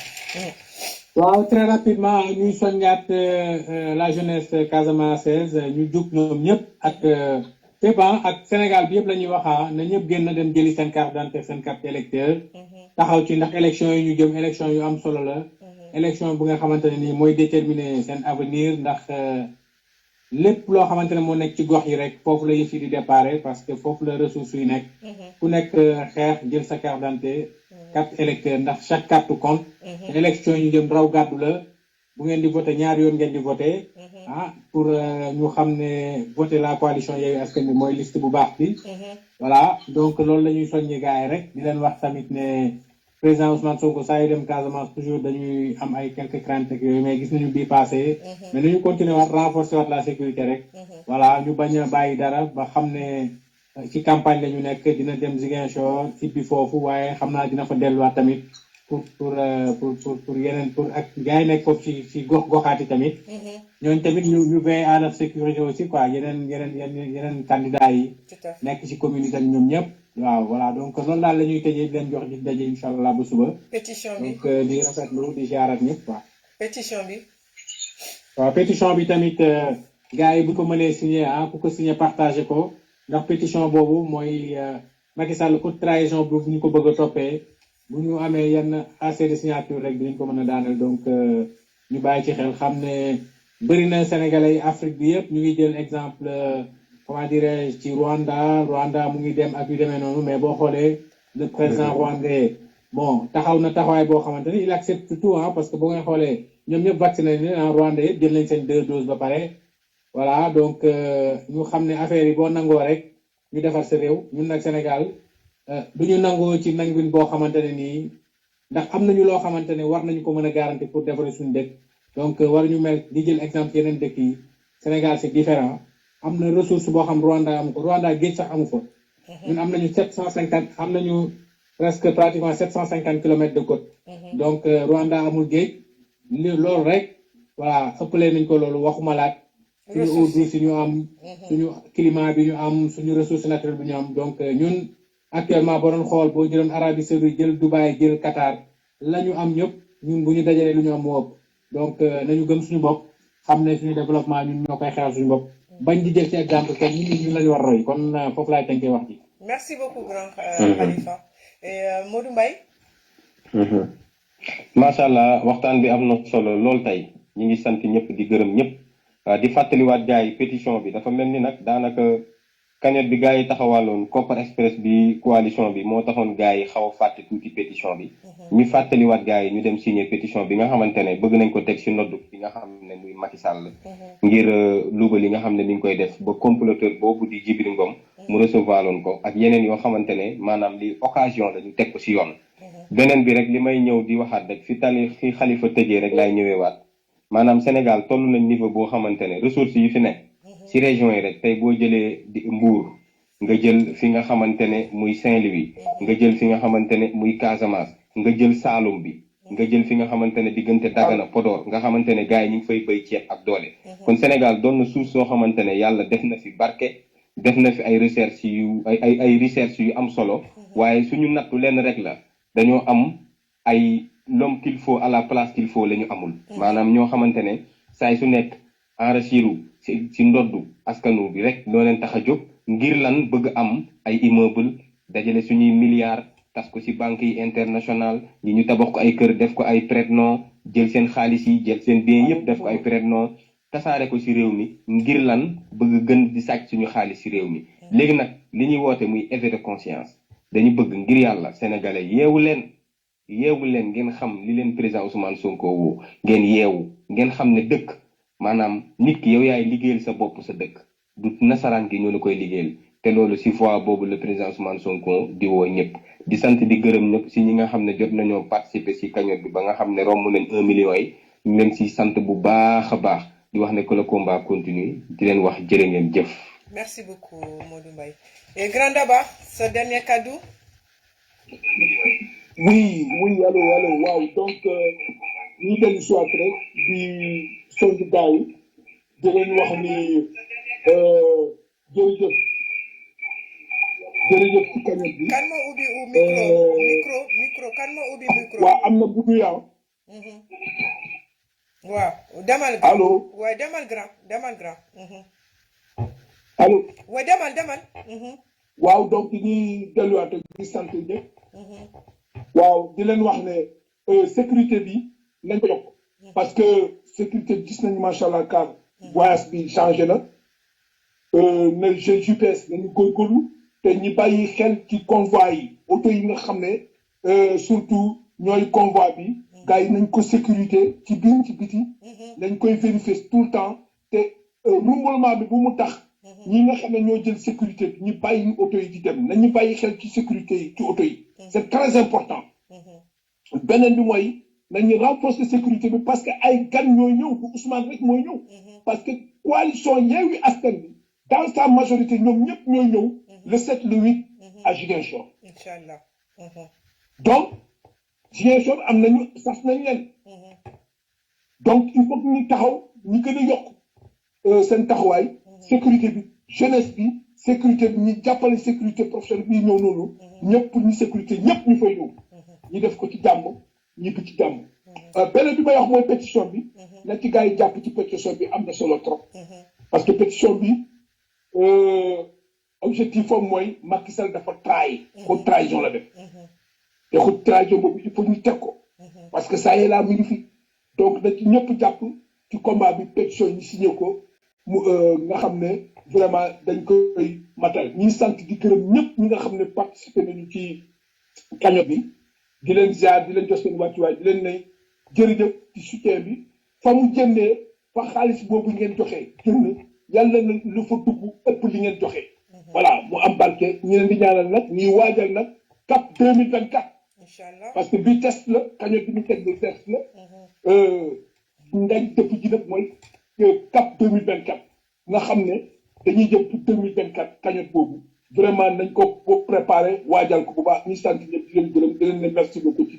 waaw très rapidement ñuy soññaat la jeunesse casamançaise ñu jug ñoom ñëpp ak fépp ak Sénégal bi yëpp la ñuy wax na ñëpp génn dem jëli seen carte d'identité seen carte électeur taxaw ci ndax élection yi ñu jëm élection yu am solo la élection bu nga xamante ne nii mooy déterminer seen avenir ndax lépp loo xamante ne moo nekk ci gox yi rek foofu la yëf yi di déparé parce que foofu la ressources yi nekk ku nekk xeex jël sa carte d'identité carte électeur ndax chaque carte compte élection yi jëm raw gàddu la bu ngeen di voté ñaari yoon ngeen di voté pour ñu xam ne voté la coalition Yewwi Askan Wi mooy liste bu baax bi voilà donc loolu la ñuy soññi gars yi rek di leen wax tamit ne président Ousmane Sonko saa yu dem Casamance toujours dañuy am ay quelques craintes ak yooyu mais gis nañu bii passé mais nañu continuer waat renforcer waat la sécurité rek voilà ñu bañ a bàyyi dara ba xam ne ci campagne la ñu nekk dina dem Ziguinchor ibbi foofu waaye xam naa dina fa delluwaat tamit pour yeneen pour ak gars yi nekk foofu ci goxaati tamit ñooñu tamit ñu veille à la sécurité aussi quoi yeneen candidats yi nekk ci communauté ñoom ñëpp waaw voilà donc loolu daal la ñuy tëjee di leen jox di daje incha allah ba suba. pétition bi donc di rafetlu di jaarat ñëpp quoi. pétition bi. waaw pétition bi tamit gars yi bu ko mënee signé ku ko signé partagé ko ndax pétition boobu mooy Macky Sall pour trahison bu ñu ko bëgg a toppee bu ñu amee yenn assez de signature rek dinañ ko mën a daaneel donc ñu bàyyi ci xel xam ne bëri na Sénégalais yi Afrique bi yëpp ñu ngi jël exemple. Comment dirais-je ci Rwanda mu ngi dem ak yu demee noonu mais boo xoolee le président rwandais bon taxaw na taxawaay boo xamante ni il accepte tout parce que boo ngay xoolee ñoom ñëpp vacciné nañ leen Rwanda yëpp jël nañ seen 2 doses ba pare voilà donc ñu xam ne affaire yi boo nangoo rek ñu defar sa réew ñun nag Sénégal du ñu nangoo ci nanguwin boo xamante ne nii ndax am nañu loo xamante ne war nañu ko mën a garantir pour defaree suñu dëkk donc war ñu mel di jël exemple yeneen dëkk yi Sénégal c'est différent am na ressource boo xam Rwanda amu ko Rwanda géej sax amu fa ñun am nañu 750 am nañu presque pratiquement 750 kilomètres de côte donc Rwanda amul géej loolu rek voilà ëppalee nañ ko loolu waxuma laat suñu eau douce ñu am suñu climat bi ñu am suñu ressource naturelle bi ñu am donc ñun actuellement boo doon xool boo jëloon Arabie Saoudite jël Dubaï jël Qatar la ñu am ñëpp ñun bu ñu dajalee lu ñu am moo ëpp donc nañu gëm suñu bopp xam ne suñu développement ñun ñoo koy xeexal suñu bopp bañ di jël ci exemple kenn ñun lañu war roy kon foofu laay tënkee wax ji. merci beaucoup grand Khalifa et Modou Mbaye. macha allah waxtaan bi am na solo lool tey ñu ngi sant ñëpp di gërëm ñëpp di fàttaliwaat gars yi pétition bi dafa mel ni nag daanaka cagnotte bi gars yi taxawaloon Kopar Express bi coalition bi moo taxoon gars yi xaw a fàtte tuuti pétition bi. ñu fàttaliwaat gars yi ñu dem signer pétition bi nga xamante ne bëgg nañ ko teg si noddu bi nga xam ne muy Macky Sall. ngir luuba li nga xam ne mi ngi koy def ba comploteur boobu di Djibril Ngom mu recevoir loon ko ak yeneen yoo xamante ne maanaam li occasion la ñu teg ko si yoon. beneen bi rek li may ñëw di waxaat rek fi Khalifa tëjee rek laay ñëwee waat maanaam Sénégal toll nañ niveau boo xamante ne ressources yi fi nekk si région yi rek tey boo jëlee di Mbour nga jël fi nga xamante ne muy Saint-Louis nga jël fi nga xamante ne muy Casamance nga jël Saloum bi nga jël fi nga xamante ne diggante Dagana Podor nga xamante ne gars yi ñu ngi fay béy ceeb ak doole kon Sénégal doon na suuf soo xamante ne yàlla def na fi barke def na fi ay recherche yu ay recherche yu am solo waaye suñu nattu lenn rek la dañoo am ay l'homme qu'il faut à la place qu'il faut la ñu amul maanaam ñoo xamante ne saay su nekk enrichiru si ndoddu askanu bi rek loo leen tax a jóg ngir lan bëgg am ay immeuble dajale suñuy milliards tas ko si banque yi international yi ñu tabax ko ay kër def ko ay prête-nom jël seen xaalis yi jël seen bien yëpp def ko ay prête-nom tasaare ko si réew mi ngir lan bëgg gën di sàcc suñu xaalis si réew mi léegi nag li ñuy woote muy éveil de conscience dañu bëgg ngir yàlla sénégalais yeewu leen ngeen xam li leen président Ousmane Sonko woo ngeen yeewu ngeen xam ne dëkk maanaam nit ki yow yaay liggéeyal sa bopp sa dëkk du nasaraan gi ñoo la koy liggéeyal te loolu si fois boobu le président Ousmane Sonko di woo ñëpp di sant di gërëm ñëpp si ñi nga xam ne jot nañoo participer si cagnotte bi ba nga xam ne romb nañ 1 million yi ñu leen si sant bu baax a baax di wax ne que le combat continue di leen wax jërë ngeen jëf. Merci beaucoup Modou Mbaye. Et Grand Daba, ce dernier cadeau. Oui, allô, waaw. Donc, ñu dellu soit rek di sondu gaaw di leen wax ni jërëjëf ci cagnotte bi. Kan ma ubbi micro kan ma ubbi micro. waaw am na bu yaa. waaw demal. Allô. waaw demal grand. Allô. waaw demal. waaw donc ñuy delluwaat di sant ñëpp. waaw di leen wax ne sécurité bi nañ ko yokk parce que sécurité bi gis nañu macha allah car voyage bi changé na ne GPS nañu góorgóorlu te ñi bàyyi xel ci convoi yi oto yi nga xam ne surtout ñooy convoi bi gars yi nañ ko sécurité ci biir ci biti nañ koy vérifier tout le temps te rumbalement bi bu mu tax ñi nga xam ne ñoo jël sécurité bi ñu bàyyi oto yi di dem nañu bàyyi xel ci sécurité yi ci oto yi c'est très important beneen bi mooy nañu renforcer sécurité bi parce que ay gan ñooy ñëw bu Ousmane rek mooy ñëw parce que coalition Yewwi Askan Wi dans sa majorité ñoom ñëpp ñooy ñëw le 7 le 8 à Ziguinchor. Inch'Allah. Donc Ziguinchor am nañu sas nañ leen donc il faut que ñu taxaw ñu gën a yokk seen taxawaay sécurité bi jeunesse bi sécurité bi ñu jàppale sécurité professionnelle bi ñëw noonu ñëpp pour ñu sécurité ñëpp ñu fay ñëw ñu def ko ci jàmm ñibbi ci jàmm beneen bi may wax mooy pétition bi na ci gars yi jàpp ci pétition bi am na solo trop parce que pétition bi objectif am mooy Macky Sall dafa haute trahison la def te haute trahison boobu il faut ñu teg ko parce que ça y est là mi ngi fi donc na ci ñëpp jàpp ci combat bi pétition ñu signé ko mu nga xam ne vraiment dañ koy matal ñi sant di gërëm ñëpp ñi nga xam ne participé nañu ci cagnotte bi di leen ziar di leen jox seen wàccuwaay di leen ne jërëjëf ci soutien bi fa mu jëndee fa xaalis boobu ngeen joxe jënd yàlla na lu fa dugg ëpp li ngeen joxe voilà mu am barke ñu leen di ñaanal nag ñuy waajal nag CAP 2024 Inch'Allah. parce que bii test la cagnotte bi ñu teg bi test la ndañ dëpp ji nag mooy CAP 2024 nga xam ne dañuy jëm pour 2024 cagnotte boobu vraiment nañ ko préparé waajal ko bu baax ñu sant ñëpp di leen gërëm di leen ne merci beaucoup ci